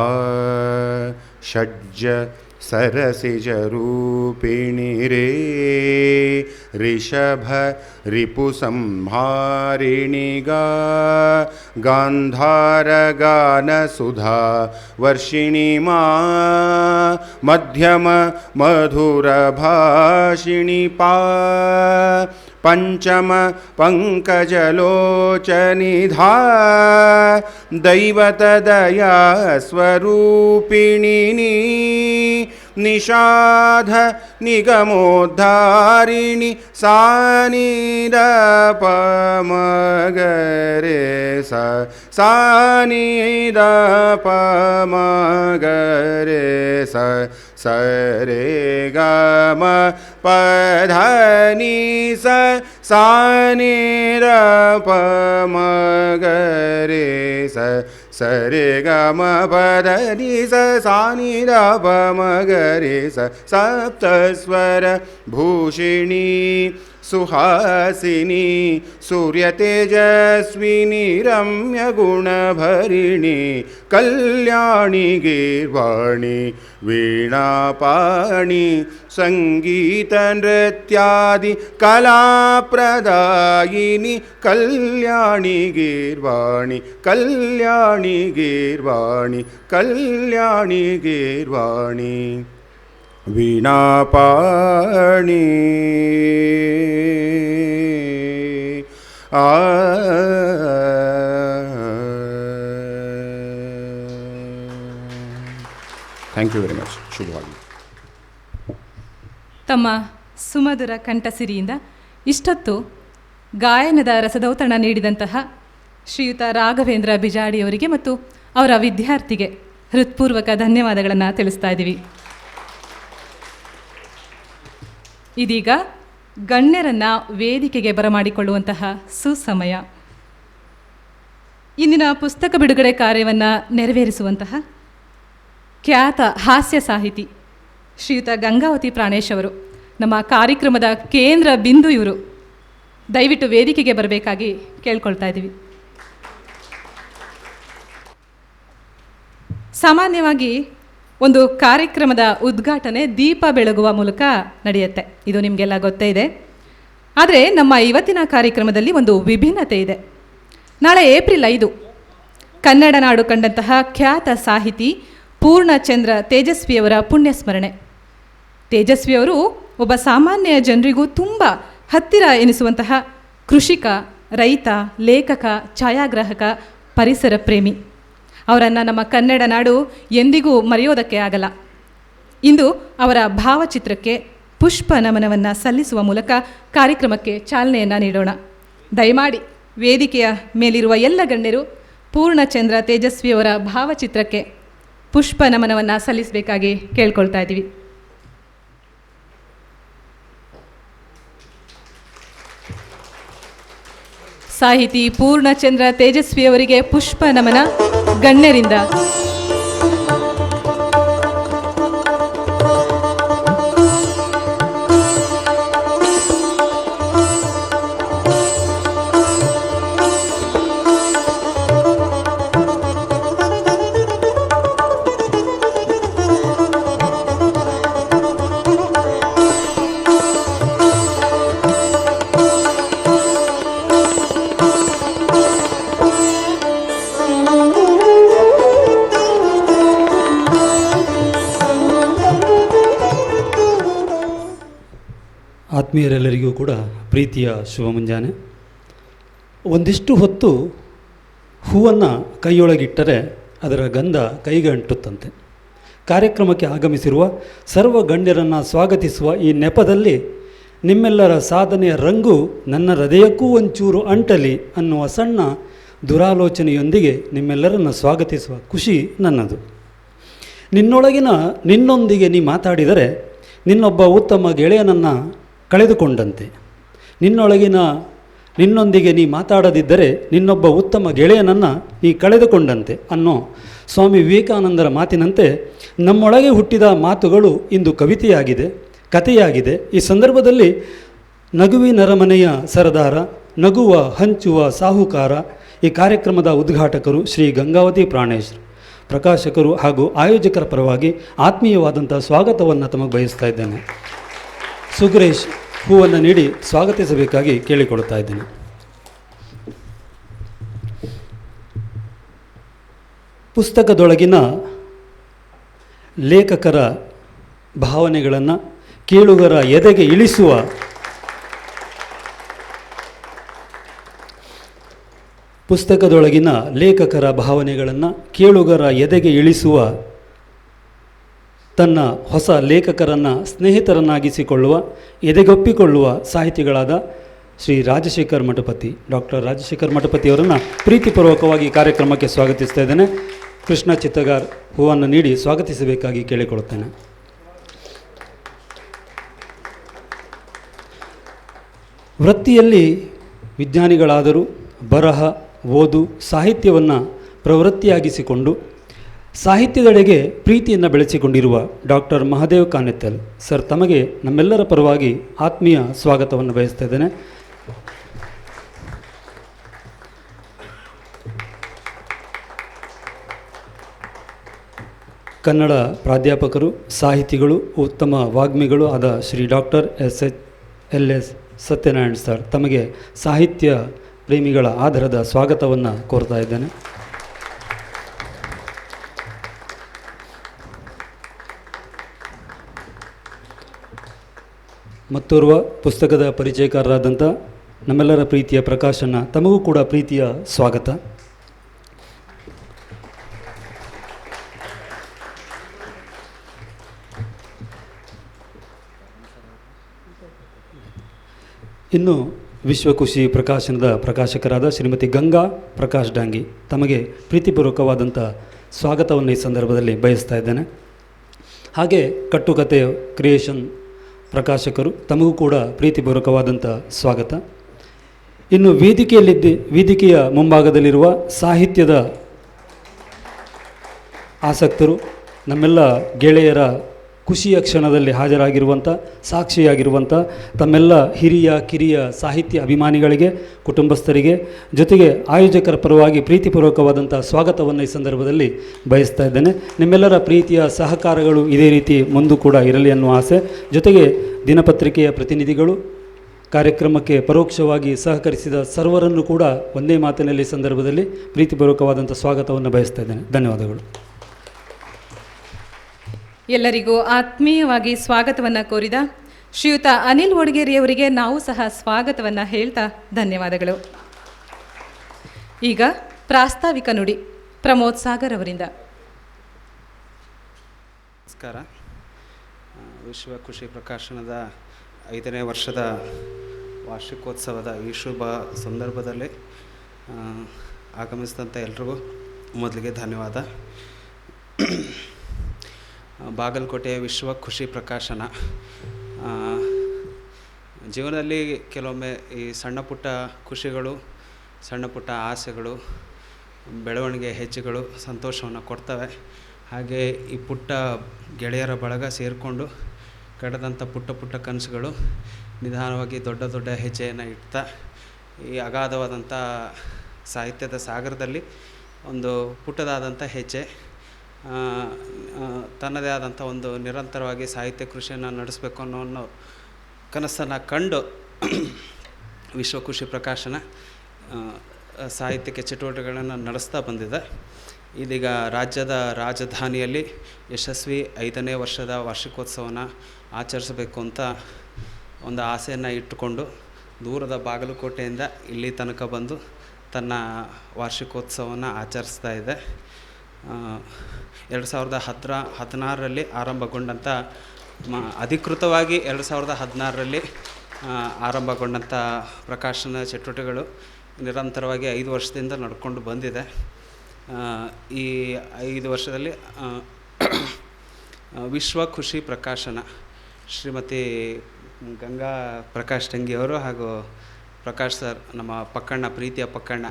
ಷಡ್ಜ ಸರಸಿಜರೂಪಿಣಿ ರೇ ಋಷಭ ರಿಪುಸಂಹಾರಿಣಿ ಗಾಂಧಾರ ಗಾನ ಸುಧಾ ವರ್ಷಿಣಿ ಮಾ ಮಧ್ಯಮ ಮಧುರ ಭಾಷಿಣಿ ಪಾ ಪಂಚಮ ಪಂಕಜಲೋಚನಿ ಧಾ ದೈವತದಯಾ ಸ್ವರೂಪಿಣಿ ನಿಷಾಧ ನಿಗಮೋದ್ಧಾರಿಣಿ ಸಾನಿದ ಪಮಗರೆ ಸಾನಿದ ಪಮಗರೆ ಸರೆ ಗಮ ಪಧನಿ ಸ सा नि र प म ग रे ಸ ಸ ರೆ ಗ ಮ ಪ ದ ನಿ ಸ ಸಾ ನಿ ರ ಪ ಮ ಗ ರೆ ಸ ಸಪ್ತ ಸ್ವರ ಭೂಷಿಣಿ ಸುಹಾಸಿನಿ ಸೂರ್ಯ ತೇಜಸ್ವಿನಿ ರಮ್ಯ ಗುಣಭರಿಣಿ ಕಲ್ಯಾಣಿ ಗೀರ್ವಾಣಿ ವೀಣಾಪಾಣಿ ಸಂಗೀತ ನೃತ್ಯಾದಿ ಕಲಾಪ್ರದಾಯಿನಿ ಕಲ್ಯಾಣಿ ಗೀರ್ವಾಣಿ ಕಲ್ಯಾಣಿ ಗೀರ್ವಾಣಿ ಕಲ್ಯಾಣಿ ಗೀರ್ವಾಣಿ ವೀಣಾಪಾಣಿ ಥ್ಯಾಂಕ್ ಯು ವೆರಿ ಮಚ್. ಶುಭವಾಗಿ. ತಮ್ಮ ಸುಮಧುರ ಕಂಠಸಿರಿಯಿಂದ ಇಷ್ಟೊತ್ತು ಗಾಯನದ ರಸದೌತಣ ನೀಡಿದಂತಹ ಶ್ರೀಯುತ ರಾಘವೇಂದ್ರ ಬಿಜಾಡಿಯವರಿಗೆ ಮತ್ತು ಅವರ ವಿದ್ಯಾರ್ಥಿಗೆ ಹೃತ್ಪೂರ್ವಕ ಧನ್ಯವಾದಗಳನ್ನು ತಿಳಿಸ್ತಾ ಇದ್ದೀವಿ. ಇದೀಗ ಗಣ್ಯರನ್ನು ವೇದಿಕೆಗೆ ಬರಮಾಡಿಕೊಳ್ಳುವಂತಹ ಸುಸಮಯ. ಇಂದಿನ ಪುಸ್ತಕ ಬಿಡುಗಡೆ ಕಾರ್ಯವನ್ನು ನೆರವೇರಿಸುವಂತಹ ಖ್ಯಾತ ಹಾಸ್ಯ ಸಾಹಿತಿ ಶ್ರೀಯುತ ಗಂಗಾವತಿ ಪ್ರಾಣೇಶ್ ಅವರು ನಮ್ಮ ಕಾರ್ಯಕ್ರಮದ ಕೇಂದ್ರ ಬಿಂದು. ಇವರು ದಯವಿಟ್ಟು ವೇದಿಕೆಗೆ ಬರಬೇಕಾಗಿ ಕೇಳ್ಕೊಳ್ತಾ ಇದ್ದೀವಿ. ಸಾಮಾನ್ಯವಾಗಿ ಒಂದು ಕಾರ್ಯಕ್ರಮದ ಉದ್ಘಾಟನೆ ದೀಪ ಬೆಳಗುವ ಮೂಲಕ ನಡೆಯುತ್ತೆ, ಇದು ನಿಮಗೆಲ್ಲ ಗೊತ್ತೇ ಇದೆ. ಆದರೆ ನಮ್ಮ ಇವತ್ತಿನ ಕಾರ್ಯಕ್ರಮದಲ್ಲಿ ಒಂದು ವಿಭಿನ್ನತೆ ಇದೆ. ನಾಳೆ ಏಪ್ರಿಲ್ 5 ಕನ್ನಡ ನಾಡು ಕಂಡಂತಹ ಖ್ಯಾತ ಸಾಹಿತಿ ಪೂರ್ಣಚಂದ್ರ ತೇಜಸ್ವಿಯವರ ಪುಣ್ಯಸ್ಮರಣೆ. ತೇಜಸ್ವಿಯವರು ಒಬ್ಬ ಸಾಮಾನ್ಯ ಜನರಿಗೂ ತುಂಬ ಹತ್ತಿರ ಎನಿಸುವಂತಹ ಕೃಷಿಕ, ರೈತ, ಲೇಖಕ, ಛಾಯಾಗ್ರಾಹಕ, ಪರಿಸರ ಪ್ರೇಮಿ. ಅವರನ್ನು ನಮ್ಮ ಕನ್ನಡ ನಾಡು ಎಂದಿಗೂ ಮರೆಯೋದಕ್ಕೆ ಆಗಲ್ಲ. ಇಂದು ಅವರ ಭಾವಚಿತ್ರಕ್ಕೆ ಪುಷ್ಪ ನಮನವನ್ನು ಸಲ್ಲಿಸುವ ಮೂಲಕ ಕಾರ್ಯಕ್ರಮಕ್ಕೆ ಚಾಲನೆಯನ್ನು ನೀಡೋಣ. ದಯಮಾಡಿ ವೇದಿಕೆಯ ಮೇಲಿರುವ ಎಲ್ಲ ಗಣ್ಯರು ಪೂರ್ಣಚಂದ್ರ ತೇಜಸ್ವಿಯವರ ಭಾವಚಿತ್ರಕ್ಕೆ ಪುಷ್ಪ ನಮನವನ್ನು ಸಲ್ಲಿಸಬೇಕಾಗಿ ಕೇಳ್ಕೊಳ್ತಾ ಇದ್ದೀವಿ. ಸಾಹಿತಿ ಪೂರ್ಣಚಂದ್ರ ತೇಜಸ್ವಿಯವರಿಗೆ ಪುಷ್ಪ ನಮನ ಗಣ್ಯರಿಂದ. ಆತ್ಮೀಯರೆಲ್ಲರಿಗೂ ಕೂಡ ಪ್ರೀತಿಯ ಶುಭ ಮುಂಜಾನೆ. ಒಂದಿಷ್ಟು ಹೊತ್ತು ಹೂವನ್ನು ಕೈಯೊಳಗಿಟ್ಟರೆ ಅದರ ಗಂಧ ಕೈಗೆ ಅಂಟುತ್ತಂತೆ. ಕಾರ್ಯಕ್ರಮಕ್ಕೆ ಆಗಮಿಸಿರುವ ಸರ್ವ ಗಣ್ಯರನ್ನು ಸ್ವಾಗತಿಸುವ ಈ ನೆಪದಲ್ಲಿ ನಿಮ್ಮೆಲ್ಲರ ಸಾಧನೆಯ ರಂಗು ನನ್ನ ಹೃದಯಕ್ಕೂ ಒಂಚೂರು ಅಂಟಲಿ ಅನ್ನುವ ಸಣ್ಣ ದುರಾಲೋಚನೆಯೊಂದಿಗೆ ನಿಮ್ಮೆಲ್ಲರನ್ನು ಸ್ವಾಗತಿಸುವ ಖುಷಿ ನನ್ನದು. ನಿನ್ನೊಂದಿಗೆ ನೀ ಮಾತಾಡಿದರೆ ನಿನ್ನೊಬ್ಬ ಉತ್ತಮ ಗೆಳೆಯನನ್ನು ಕಳೆದುಕೊಂಡಂತೆ. ನಿನ್ನೊಂದಿಗೆ ನೀ ಮಾತಾಡದಿದ್ದರೆ ನಿನ್ನೊಬ್ಬ ಉತ್ತಮ ಗೆಳೆಯನನ್ನು ನೀ ಕಳೆದುಕೊಂಡಂತೆ ಅನ್ನೋ ಸ್ವಾಮಿ ವಿವೇಕಾನಂದರ ಮಾತಿನಂತೆ ನಮ್ಮೊಳಗೆ ಹುಟ್ಟಿದ ಮಾತುಗಳು ಇಂದು ಕವಿತೆಯಾಗಿದೆ, ಕಥೆಯಾಗಿದೆ. ಈ ಸಂದರ್ಭದಲ್ಲಿ ನಗುವಿನರಮನೆಯ ಸರದಾರ, ನಗುವ ಹಂಚುವ ಸಾಹುಕಾರ, ಈ ಕಾರ್ಯಕ್ರಮದ ಉದ್ಘಾಟಕರು ಶ್ರೀ ಗಂಗಾವತಿ ಪ್ರಾಣೇಶ್, ಪ್ರಕಾಶಕರು ಹಾಗೂ ಆಯೋಜಕರ ಪರವಾಗಿ ಆತ್ಮೀಯವಾದಂಥ ಸ್ವಾಗತವನ್ನು ತಮಗೆ ಬಯಸ್ತಾ ಇದ್ದೇನೆ. ಸುಗ್ರೇಶ್ ಹೂವನ್ನು ನೀಡಿ ಸ್ವಾಗತಿಸಬೇಕಾಗಿ ಕೇಳಿಕೊಳ್ತಾ ಇದ್ದೇನೆ. ಪುಸ್ತಕದೊಳಗಿನ ಲೇಖಕರ ಭಾವನೆಗಳನ್ನು ಕೇಳುಗರ ಎದೆಗೆ ಇಳಿಸುವ ಕೇಳುಗರ ಎದೆಗೆ ಇಳಿಸುವ ತನ್ನ ಹೊಸ ಲೇಖಕರನ್ನು ಸ್ನೇಹಿತರನ್ನಾಗಿಸಿಕೊಳ್ಳುವ, ಎದೆಗೊಪ್ಪಿಕೊಳ್ಳುವ ಸಾಹಿತಿಗಳಾದ ಶ್ರೀ ರಾಜಶೇಖರ್ ಮಠಪತಿ, ಡಾಕ್ಟರ್ ರಾಜಶೇಖರ್ ಮಠಪತಿಯವರನ್ನು ಪ್ರೀತಿಪೂರ್ವಕವಾಗಿ ಕಾರ್ಯಕ್ರಮಕ್ಕೆ ಸ್ವಾಗತಿಸ್ತಾ ಇದ್ದೇನೆ. ಕೃಷ್ಣ ಚಿತ್ತಗಾರ್ ಹೂವನ್ನು ನೀಡಿ ಸ್ವಾಗತಿಸಬೇಕಾಗಿ ಕೇಳಿಕೊಳ್ಳುತ್ತೇನೆ. ವೃತ್ತಿಯಲ್ಲಿ ವಿಜ್ಞಾನಿಗಳಾದರೂ ಬರಹ, ಓದು, ಸಾಹಿತ್ಯವನ್ನು ಪ್ರವೃತ್ತಿಯಾಗಿಸಿಕೊಂಡು ಸಾಹಿತ್ಯದೆಡೆಗೆ ಪ್ರೀತಿಯನ್ನು ಬೆಳೆಸಿಕೊಂಡಿರುವ ಡಾಕ್ಟರ್ ಮಹಾದೇವ್ ಕಾನೆತ್ತಲ್ ಸರ್, ತಮಗೆ ನಮ್ಮೆಲ್ಲರ ಪರವಾಗಿ ಆತ್ಮೀಯ ಸ್ವಾಗತವನ್ನು ಬಯಸ್ತಾ ಇದ್ದೇನೆ. ಕನ್ನಡ ಪ್ರಾಧ್ಯಾಪಕರು, ಸಾಹಿತಿಗಳು, ಉತ್ತಮ ವಾಗ್ಮಿಗಳು ಆದ Shri doctor S Satyanarayan sir, ತಮಗೆ ಸಾಹಿತ್ಯ ಪ್ರೇಮಿಗಳ ಆಧಾರದ ಸ್ವಾಗತವನ್ನು ಕೋರ್ತಾ ಇದ್ದೇನೆ. ಮತ್ತೋರ್ವ ಪುಸ್ತಕದ ಪರಿಚಯಕಾರರಾದಂಥ ನಮ್ಮೆಲ್ಲರ ಪ್ರೀತಿಯ ಪ್ರಕಾಶನ, ತಮಗೂ ಕೂಡ ಪ್ರೀತಿಯ ಸ್ವಾಗತ. ಇನ್ನು ವಿಶ್ವಖುಷಿ ಪ್ರಕಾಶನದ ಪ್ರಕಾಶಕರಾದ ಶ್ರೀಮತಿ ಗಂಗಾ ಪ್ರಕಾಶ್ ಡಾಂಗಿ, ತಮಗೆ ಪ್ರೀತಿಪೂರ್ವಕವಾದಂಥ ಸ್ವಾಗತವನ್ನು ಈ ಸಂದರ್ಭದಲ್ಲಿ ಬಯಸ್ತಾ ಇದ್ದೇನೆ. ಹಾಗೆ ಕಟ್ಟುಕತೆ ಕ್ರಿಯೇಷನ್ ಪ್ರಕಾಶಕರು, ತಮಗೂ ಕೂಡ ಪ್ರೀತಿಪೂರ್ವಕವಾದಂಥ ಸ್ವಾಗತ. ಇನ್ನು ವೇದಿಕೆಯ ಮುಂಭಾಗದಲ್ಲಿರುವ ಸಾಹಿತ್ಯದ ಆಸಕ್ತರು, ನಮ್ಮೆಲ್ಲ ಗೆಳೆಯರ ಖುಷಿಯ ಕ್ಷಣದಲ್ಲಿ ಹಾಜರಾಗಿರುವಂಥ, ಸಾಕ್ಷಿಯಾಗಿರುವಂಥ ತಮ್ಮೆಲ್ಲ ಹಿರಿಯ ಕಿರಿಯ ಸಾಹಿತ್ಯ ಅಭಿಮಾನಿಗಳಿಗೆ, ಕುಟುಂಬಸ್ಥರಿಗೆ, ಜೊತೆಗೆ ಆಯೋಜಕರ ಪರವಾಗಿ ಪ್ರೀತಿಪೂರ್ವಕವಾದಂಥ ಸ್ವಾಗತವನ್ನು ಈ ಸಂದರ್ಭದಲ್ಲಿ ಬಯಸ್ತಾ ಇದ್ದೇನೆ. ನಿಮ್ಮೆಲ್ಲರ ಪ್ರೀತಿಯ ಸಹಕಾರಗಳು ಇದೇ ರೀತಿ ಮುಂದೂ ಕೂಡ ಇರಲಿ ಅನ್ನುವ ಆಸೆ. ಜೊತೆಗೆ ದಿನಪತ್ರಿಕೆಯ ಪ್ರತಿನಿಧಿಗಳು, ಕಾರ್ಯಕ್ರಮಕ್ಕೆ ಪರೋಕ್ಷವಾಗಿ ಸಹಕರಿಸಿದ ಸರ್ವರನ್ನು ಕೂಡ ಒಂದೇ ಮಾತಿನಲ್ಲಿ ಸಂದರ್ಭದಲ್ಲಿ ಪ್ರೀತಿಪೂರ್ವಕವಾದಂಥ ಸ್ವಾಗತವನ್ನು ಬಯಸ್ತಾ ಇದ್ದೇನೆ. ಧನ್ಯವಾದಗಳು. ಎಲ್ಲರಿಗೂ ಆತ್ಮೀಯವಾಗಿ ಸ್ವಾಗತವನ್ನು ಕೋರಿದ ಶ್ರೀಯುತ ಅನಿಲ್ ವಡ್ಗೇರಿಯವರಿಗೆ ನಾವು ಸಹ ಸ್ವಾಗತವನ್ನು ಹೇಳ್ತಾ ಧನ್ಯವಾದಗಳು. ಈಗ ಪ್ರಾಸ್ತಾವಿಕ ನುಡಿ ಪ್ರಮೋದ್ ಸಾಗರ್ ಅವರಿಂದ. ನಮಸ್ಕಾರ. ವಿಶ್ವಖುಷಿ ಪ್ರಕಾಶನದ 5ನೇ ವರ್ಷದ ವಾರ್ಷಿಕೋತ್ಸವದ ಈ ಶುಭ ಸಂದರ್ಭದಲ್ಲಿ ಆಗಮಿಸಿದಂಥ ಎಲ್ರಿಗೂ ಮೊದಲಿಗೆ ಧನ್ಯವಾದ. ಬಾಗಲಕೋಟೆಯ ವಿಶ್ವಖುಷಿ ಪ್ರಕಾಶನ ಜೀವನದಲ್ಲಿ ಕೆಲವೊಮ್ಮೆ ಈ ಸಣ್ಣ ಪುಟ್ಟ ಖುಷಿಗಳು, ಸಣ್ಣ ಪುಟ್ಟ ಆಸೆಗಳು, ಬೆಳವಣಿಗೆ ಹೆಜ್ಜೆಗಳು ಸಂತೋಷವನ್ನು ಕೊಡ್ತವೆ. ಹಾಗೆ ಈ ಪುಟ್ಟ ಗೆಳೆಯರ ಬಳಗ ಸೇರಿಕೊಂಡು ಕಳೆದಂಥ ಪುಟ್ಟ ಪುಟ್ಟ ಕನಸುಗಳು ನಿಧಾನವಾಗಿ ದೊಡ್ಡ ದೊಡ್ಡ ಹೆಜ್ಜೆಯನ್ನು ಇಡ್ತಾ ಈ ಅಗಾಧವಾದಂಥ ಸಾಹಿತ್ಯದ ಸಾಗರದಲ್ಲಿ ಒಂದು ಪುಟ್ಟದಾದಂಥ ಹೆಜ್ಜೆ, ತನ್ನದೇ ಆದಂಥ ಒಂದು ನಿರಂತರವಾಗಿ ಸಾಹಿತ್ಯ ಕೃಷಿಯನ್ನು ನಡೆಸಬೇಕು ಅನ್ನೋ ಕನಸನ್ನು ಕಂಡು ವಿಶ್ವಖುಷಿ ಪ್ರಕಾಶನ ಸಾಹಿತ್ಯಕ್ಕೆ ಚಟುವಟಿಕೆಗಳನ್ನು ನಡೆಸ್ತಾ ಬಂದಿದೆ. ಇದೀಗ ರಾಜ್ಯದ ರಾಜಧಾನಿಯಲ್ಲಿ ಯಶಸ್ವಿ 5ನೇ ವರ್ಷದ ವಾರ್ಷಿಕೋತ್ಸವನ ಆಚರಿಸಬೇಕು ಅಂತ ಒಂದು ಆಸೆಯನ್ನು ಇಟ್ಟುಕೊಂಡು ದೂರದ ಬಾಗಲಕೋಟೆಯಿಂದ ಇಲ್ಲಿ ತನಕ ಬಂದು ತನ್ನ ವಾರ್ಷಿಕೋತ್ಸವವನ್ನು ಆಚರಿಸ್ತಾ ಇದೆ. 2016ರಲ್ಲಿ ಆರಂಭಗೊಂಡಂಥ ಅಧಿಕೃತವಾಗಿ 2016ರಲ್ಲಿ ಆರಂಭಗೊಂಡಂಥ ಪ್ರಕಾಶನ ಚಟುವಟಿಕೆಗಳು ನಿರಂತರವಾಗಿ 5 ವರ್ಷದಿಂದ ನಡ್ಕೊಂಡು ಬಂದಿದೆ. ಈ 5 ವರ್ಷದಲ್ಲಿ ವಿಶ್ವಖುಷಿ ಪ್ರಕಾಶನ ಶ್ರೀಮತಿ ಗಂಗಾ ಪ್ರಕಾಶ್ ಡಂಗಿಯವರು ಹಾಗೂ ಪ್ರಕಾಶ್ ಸರ್, ನಮ್ಮ ಪಕ್ಕಣ್ಣ, ಪ್ರೀತಿಯ ಪಕ್ಕಣ್ಣ,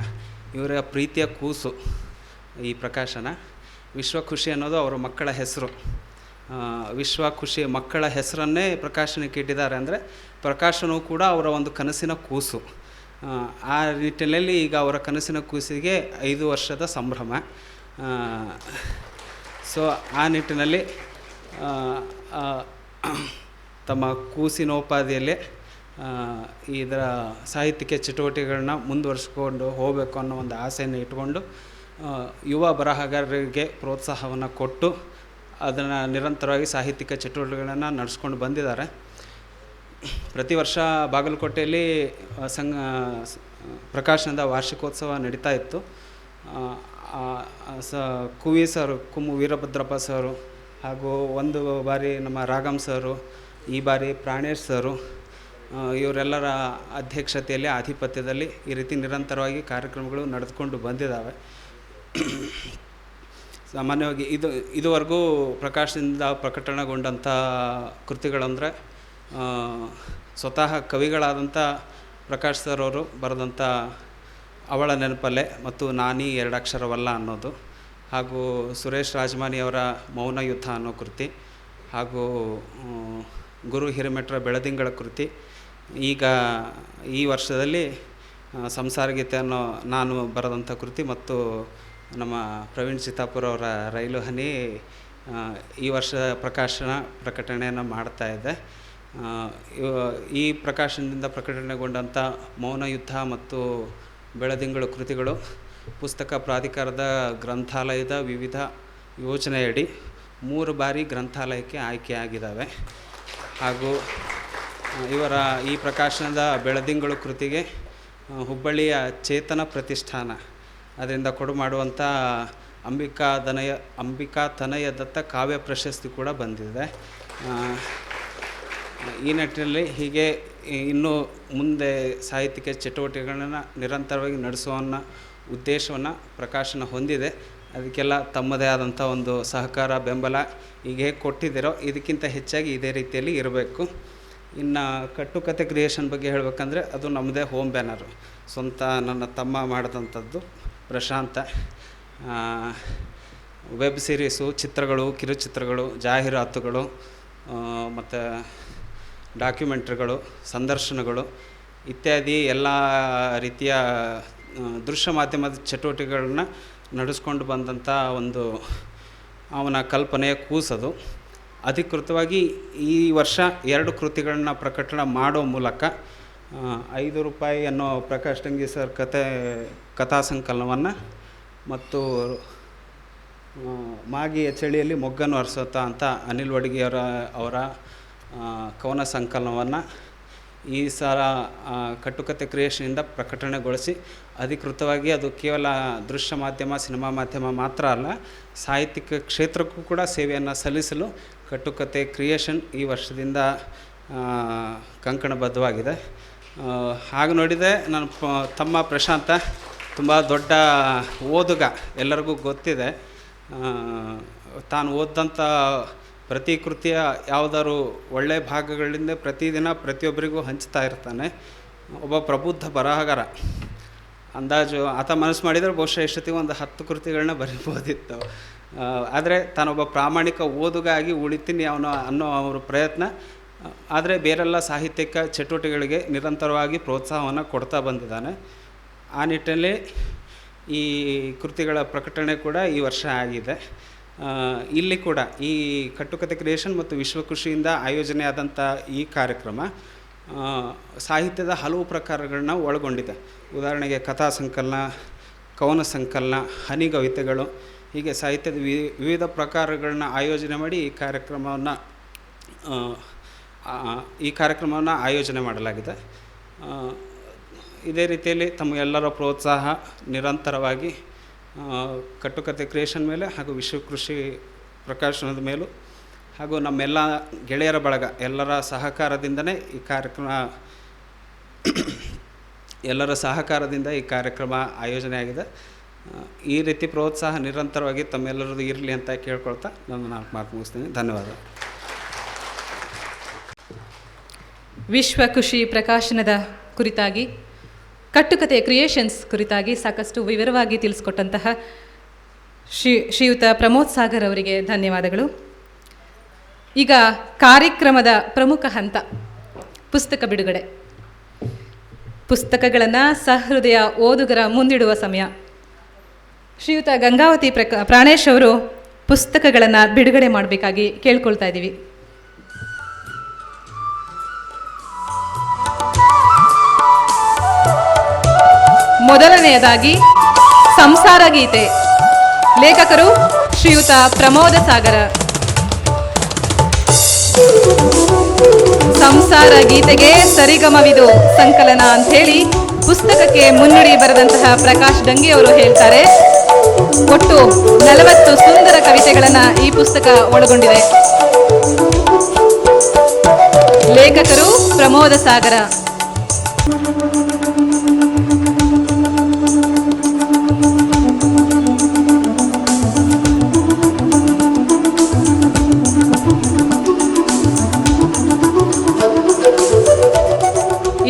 ಇವರ ಪ್ರೀತಿಯ ಕೂಸು ಈ ಪ್ರಕಾಶನ. ವಿಶ್ವಖುಷಿ ಅನ್ನೋದು ಅವರ ಮಕ್ಕಳ ಹೆಸರು. ವಿಶ್ವಖುಷಿ ಮಕ್ಕಳ ಹೆಸರನ್ನೇ ಪ್ರಕಾಶನಕ್ಕೆ ಇಟ್ಟಿದ್ದಾರೆ ಅಂದರೆ ಪ್ರಕಾಶನವು ಕೂಡ ಅವರ ಒಂದು ಕನಸಿನ ಕೂಸು. ಆ ನಿಟ್ಟಿನಲ್ಲಿ ಈಗ ಅವರ ಕನಸಿನ ಕೂಸಿಗೆ 5 ವರ್ಷದ ಸಂಭ್ರಮ. ಸೊ ಆ ನಿಟ್ಟಿನಲ್ಲಿ ತಮ್ಮ ಕೂಸಿನೋಪಾದಿಯಲ್ಲಿ ಇದರ ಸಾಹಿತ್ಯಿಕ ಚಟುವಟಿಕೆಗಳನ್ನ ಮುಂದುವರಿಸ್ಕೊಂಡು ಹೋಗಬೇಕು ಅನ್ನೋ ಒಂದು ಆಸೆಯನ್ನು ಇಟ್ಕೊಂಡು ಯುವ ಬರಹಗಾರರಿಗೆ ಪ್ರೋತ್ಸಾಹವನ್ನು ಕೊಟ್ಟು ಅದನ್ನು ನಿರಂತರವಾಗಿ ಸಾಹಿತ್ಯಿಕ ಚಟುವಟಿಕೆಗಳನ್ನು ನಡೆಸ್ಕೊಂಡು ಬಂದಿದ್ದಾರೆ. ಪ್ರತಿ ವರ್ಷ ಬಾಗಲಕೋಟೆಯಲ್ಲಿ ಪ್ರಕಾಶನದ ವಾರ್ಷಿಕೋತ್ಸವ ನಡೀತಾ ಇತ್ತು. ಕುವಿ ಸರ್, ಕುಮ್ಮು ವೀರಭದ್ರಪ್ಪ ಸರು, ಹಾಗೂ ಒಂದು ಬಾರಿ ನಮ್ಮ ರಾಗಮ್ ಸರು, ಈ ಬಾರಿ ಪ್ರಾಣೇಶ್ ಸರು, ಇವರೆಲ್ಲರ ಅಧ್ಯಕ್ಷತೆಯಲ್ಲಿ, ಆಧಿಪತ್ಯದಲ್ಲಿ ಈ ರೀತಿ ನಿರಂತರವಾಗಿ ಕಾರ್ಯಕ್ರಮಗಳು ನಡೆದುಕೊಂಡು ಬಂದಿದ್ದಾವೆ. ಸಾಮಾನ್ಯವಾಗಿ ಇದುವರೆಗೂ ಪ್ರಕಾಶನದಿಂದ ಪ್ರಕಟಣೆಗೊಂಡಂಥ ಕೃತಿಗಳಂದರೆ ಸ್ವತಃ ಕವಿಗಳಾದಂಥ ಪ್ರಕಾಶ್ ಸರ್ ಅವರು ಬರೆದಂಥ ಅವಳ ನೆನಪಲ್ಲೇ ಮತ್ತು ನಾನೀ ಎರಡಕ್ಷರವಲ್ಲ ಅನ್ನೋದು, ಹಾಗೂ ಸುರೇಶ್ ರಾಜಮಾನಿಯವರ ಮೌನ ಯುದ್ಧ ಅನ್ನೋ ಕೃತಿ, ಹಾಗೂ ಗುರು ಹಿರೇಮಠರ ಬೆಳದಿಂಗಳ ಕೃತಿ, ಈಗ ಈ ವರ್ಷದಲ್ಲಿ ಸಂಸಾರ ಗೀತೆ ಅನ್ನೋ ನಾನು ಬರೆದಂಥ ಕೃತಿ, ಮತ್ತು ನಮ್ಮ ಪ್ರವೀಣ್ ಚಿತ್ತಾಪುರ ಅವರ ರೈಲು ಹನಿ ಈ ವರ್ಷ ಪ್ರಕಟಣೆಯನ್ನು ಮಾಡ್ತಾ ಇದೆ. ಈ ಪ್ರಕಾಶನದಿಂದ ಪ್ರಕಟಣೆಗೊಂಡಂಥ ಮೌನ ಯುದ್ಧ ಮತ್ತು ಬೆಳದಿಂಗಳು ಕೃತಿಗಳು ಪುಸ್ತಕ ಪ್ರಾಧಿಕಾರದ ಗ್ರಂಥಾಲಯದ ವಿವಿಧ ಯೋಜನೆಯಡಿ 3 ಬಾರಿ ಗ್ರಂಥಾಲಯಕ್ಕೆ ಆಯ್ಕೆಯಾಗಿದ್ದಾವೆ. ಹಾಗೂ ಇವರ ಈ ಪ್ರಕಾಶನದ ಬೆಳದಿಂಗಳು ಕೃತಿಗೆ ಹುಬ್ಬಳ್ಳಿಯ ಚೇತನ ಪ್ರತಿಷ್ಠಾನ ಅದರಿಂದ ಕೊಡು ಮಾಡುವಂಥ ಅಂಬಿಕಾ ತನಯ ದತ್ತ ಕಾವ್ಯ ಪ್ರಶಸ್ತಿ ಕೂಡ ಬಂದಿದೆ. ಈ ನಿಟ್ಟಿನಲ್ಲಿ ಹೀಗೆ ಇನ್ನೂ ಮುಂದೆ ಸಾಹಿತ್ಯಿಕ ಚಟುವಟಿಕೆಗಳನ್ನು ನಿರಂತರವಾಗಿ ನಡೆಸುವ ಉದ್ದೇಶವನ್ನು ಪ್ರಕಾಶನ ಹೊಂದಿದೆ. ಅದಕ್ಕೆಲ್ಲ ತಮ್ಮದೇ ಆದಂಥ ಒಂದು ಸಹಕಾರ ಬೆಂಬಲ ಈಗ ಹೇಗೆ ಕೊಟ್ಟಿದ್ದೀರೋ ಇದಕ್ಕಿಂತ ಹೆಚ್ಚಾಗಿ ಇದೇ ರೀತಿಯಲ್ಲಿ ಇರಬೇಕು. ಇನ್ನು ಕಟ್ಟುಕತೆ ಕ್ರಿಯೇಷನ್ ಬಗ್ಗೆ ಹೇಳಬೇಕಂದ್ರೆ ಅದು ನಮ್ಮದೇ ಹೋಮ್ ಬ್ಯಾನರು, ಸ್ವಂತ ನನ್ನ ತಮ್ಮ ಮಾಡಿದಂಥದ್ದು ಪ್ರಶಾಂತ. ವೆಬ್ ಸೀರೀಸು, ಚಿತ್ರಗಳು, ಕಿರುಚಿತ್ರಗಳು, ಜಾಹೀರಾತುಗಳು ಮತ್ತು ಡಾಕ್ಯುಮೆಂಟ್ರಿಗಳು, ಸಂದರ್ಶನಗಳು ಇತ್ಯಾದಿ ಎಲ್ಲ ರೀತಿಯ ದೃಶ್ಯ ಮಾಧ್ಯಮದ ಚಟುವಟಿಕೆಗಳನ್ನ ನಡೆಸ್ಕೊಂಡು ಬಂದಂಥ ಒಂದು ಅವನ ಕಲ್ಪನೆಯ ಕೂಸದು. ಅಧಿಕೃತವಾಗಿ ಈ ವರ್ಷ 2 ಕೃತಿಗಳನ್ನ ಪ್ರಕಟಣೆ ಮಾಡೋ ಮೂಲಕ ₹5 ಅನ್ನೋ ಪ್ರಕಾಶ್ ಟಂಗಿ ಸರ್ ಕಥಾ ಸಂಕಲನವನ್ನು ಮತ್ತು ಮಾಗಿಯ ಚಳಿಯಲ್ಲಿ ಮೊಗ್ಗನ್ನು ಅರಸೋತ ಅಂತ ಅನಿಲ್ ವಡ್ಗಿಯವರ ಅವರ ಕವನ ಸಂಕಲನವನ್ನು ಈ ಸಲ ಕಟ್ಟುಕತೆ ಕ್ರಿಯೇಷನಿಂದ ಪ್ರಕಟಣೆಗೊಳಿಸಿ ಅಧಿಕೃತವಾಗಿ ಅದು ಕೇವಲ ದೃಶ್ಯ ಮಾಧ್ಯಮ, ಸಿನಿಮಾ ಮಾಧ್ಯಮ ಮಾತ್ರ ಅಲ್ಲ, ಸಾಹಿತ್ಯಿಕ ಕ್ಷೇತ್ರಕ್ಕೂ ಕೂಡ ಸೇವೆಯನ್ನು ಸಲ್ಲಿಸಲು ಕಟ್ಟುಕತೆ ಕ್ರಿಯೇಷನ್ ಈ ವರ್ಷದಿಂದ ಕಂಕಣಬದ್ಧವಾಗಿದೆ. ಹಾಗೆ ನೋಡಿದರೆ ನನ್ನ ತಮ್ಮ ಪ್ರಶಾಂತ ತುಂಬ ದೊಡ್ಡ ಓದುಗ, ಎಲ್ಲರಿಗೂ ಗೊತ್ತಿದೆ. ತಾನು ಓದಿದಂಥ ಪ್ರತಿ ಕೃತಿಯ ಯಾವುದಾದ್ರು ಒಳ್ಳೆಯ ಭಾಗಗಳಿಂದ ಪ್ರತಿದಿನ ಪ್ರತಿಯೊಬ್ಬರಿಗೂ ಹಂಚ್ತಾ ಇರ್ತಾನೆ. ಒಬ್ಬ ಪ್ರಬುದ್ಧ ಬರಹಗಾರ. ಅಂದಾಜು ಆತ ಮನಸ್ಸು ಮಾಡಿದರೆ ಬಹುಶಃ ಎಷ್ಟೊತ್ತಿಗೆ ಒಂದು 10 ಕೃತಿಗಳನ್ನ ಬರೀಬೋದಿತ್ತು. ಆದರೆ ತಾನೊಬ್ಬ ಪ್ರಾಮಾಣಿಕ ಓದುಗ ಆಗಿ ಉಳಿತೀನಿ ಅನ್ನೋ ಅವ್ರ ಪ್ರಯತ್ನ. ಆದರೆ ಬೇರೆಲ್ಲ ಸಾಹಿತ್ಯಿಕ ಚಟುವಟಿಕೆಗಳಿಗೆ ನಿರಂತರವಾಗಿ ಪ್ರೋತ್ಸಾಹವನ್ನು ಕೊಡ್ತಾ ಬಂದಿದ್ದಾನೆ. ಆ ನಿಟ್ಟಿನಲ್ಲಿ ಈ ಕೃತಿಗಳ ಪ್ರಕಟಣೆ ಕೂಡ ಈ ವರ್ಷ ಆಗಿದೆ. ಇಲ್ಲಿ ಕೂಡ ಈ ಕಟ್ಟುಕತೆ ಕ್ರಿಯೇಷನ್ ಮತ್ತು ವಿಶ್ವಕೃಷಿಯಿಂದ ಆಯೋಜನೆಯಾದಂಥ ಈ ಕಾರ್ಯಕ್ರಮ ಸಾಹಿತ್ಯದ ಹಲವು ಪ್ರಕಾರಗಳನ್ನ ಒಳಗೊಂಡಿದೆ. ಉದಾಹರಣೆಗೆ ಕಥಾ ಸಂಕಲನ, ಕವನ ಸಂಕಲನ, ಹನಿಗವಿತೆಗಳು, ಹೀಗೆ ಸಾಹಿತ್ಯದ ವಿವಿಧ ಪ್ರಕಾರಗಳನ್ನ ಆಯೋಜನೆ ಮಾಡಿ ಈ ಕಾರ್ಯಕ್ರಮವನ್ನು ಆಯೋಜನೆ ಮಾಡಲಾಗಿದೆ. ಇದೇ ರೀತಿಯಲ್ಲಿ ತಮಗೆಲ್ಲರ ಪ್ರೋತ್ಸಾಹ ನಿರಂತರವಾಗಿ ಕಟ್ಟುಕತೆ ಕ್ರಿಯೇಷನ್ ಮೇಲೆ ಹಾಗೂ ವಿಶ್ವಕೃಷಿ ಪ್ರಕಾಶನದ ಮೇಲೂ ಹಾಗೂ ನಮ್ಮೆಲ್ಲ ಗೆಳೆಯರ ಬಳಗ ಎಲ್ಲರ ಸಹಕಾರದಿಂದನೇ ಈ ಕಾರ್ಯಕ್ರಮ ಆಯೋಜನೆಯಾಗಿದೆ. ಈ ರೀತಿ ಪ್ರೋತ್ಸಾಹ ನಿರಂತರವಾಗಿ ತಮ್ಮೆಲ್ಲರದ್ದು ಇರಲಿ ಅಂತ ಕೇಳ್ಕೊಳ್ತಾ ನನ್ನ 4 ಮಾತು ಮುಗಿಸ್ತೀನಿ. ಧನ್ಯವಾದ. ವಿಶ್ವಕೃಷಿ ಪ್ರಕಾಶನದ ಕುರಿತಾಗಿ, ಕಟ್ಟುಕತೆ ಕ್ರಿಯೇಷನ್ಸ್ ಕುರಿತಾಗಿ ಸಾಕಷ್ಟು ವಿವರವಾಗಿ ತಿಳಿಸ್ಕೊಟ್ಟಂತಹ ಶ್ರೀಯುತ ಪ್ರಮೋದ್ ಸಾಗರ್ ಅವರಿಗೆ ಧನ್ಯವಾದಗಳು. ಈಗ ಕಾರ್ಯಕ್ರಮದ ಪ್ರಮುಖ ಹಂತ ಪುಸ್ತಕ ಬಿಡುಗಡೆ. ಪುಸ್ತಕಗಳನ್ನು ಸಹೃದಯ ಓದುಗರ ಮುಂದಿಡುವ ಸಮಯ. ಶ್ರೀಯುತ ಗಂಗಾವತಿ ಪ್ರಾಣೇಶ್ ಅವರು ಪುಸ್ತಕಗಳನ್ನು ಬಿಡುಗಡೆ ಮಾಡಬೇಕಾಗಿ ಕೇಳ್ಕೊಳ್ತಾ ಇದ್ದೀವಿ. ಮೊದಲನೆಯದಾಗಿ ಸಂಸಾರ ಗೀತೆ. ಲೇಖಕರು ಶ್ರೀಯುತ ಪ್ರಮೋದ ಸಾಗರ. ಸಂಸಾರ ಗೀತೆಗೆ ಸರಿಗಮವಿದು ಸಂಕಲನ ಅಂಥೇಳಿ ಪುಸ್ತಕಕ್ಕೆ ಮುನ್ನುಡಿ ಬರೆದಂತಹ ಪ್ರಕಾಶ್ ಡಂಗಿ ಅವರು ಹೇಳ್ತಾರೆ. ಒಟ್ಟು 40 ಸುಂದರ ಕವಿತೆಗಳನ್ನು ಈ ಪುಸ್ತಕ ಒಳಗೊಂಡಿದೆ. ಲೇಖಕರು ಪ್ರಮೋದ ಸಾಗರ.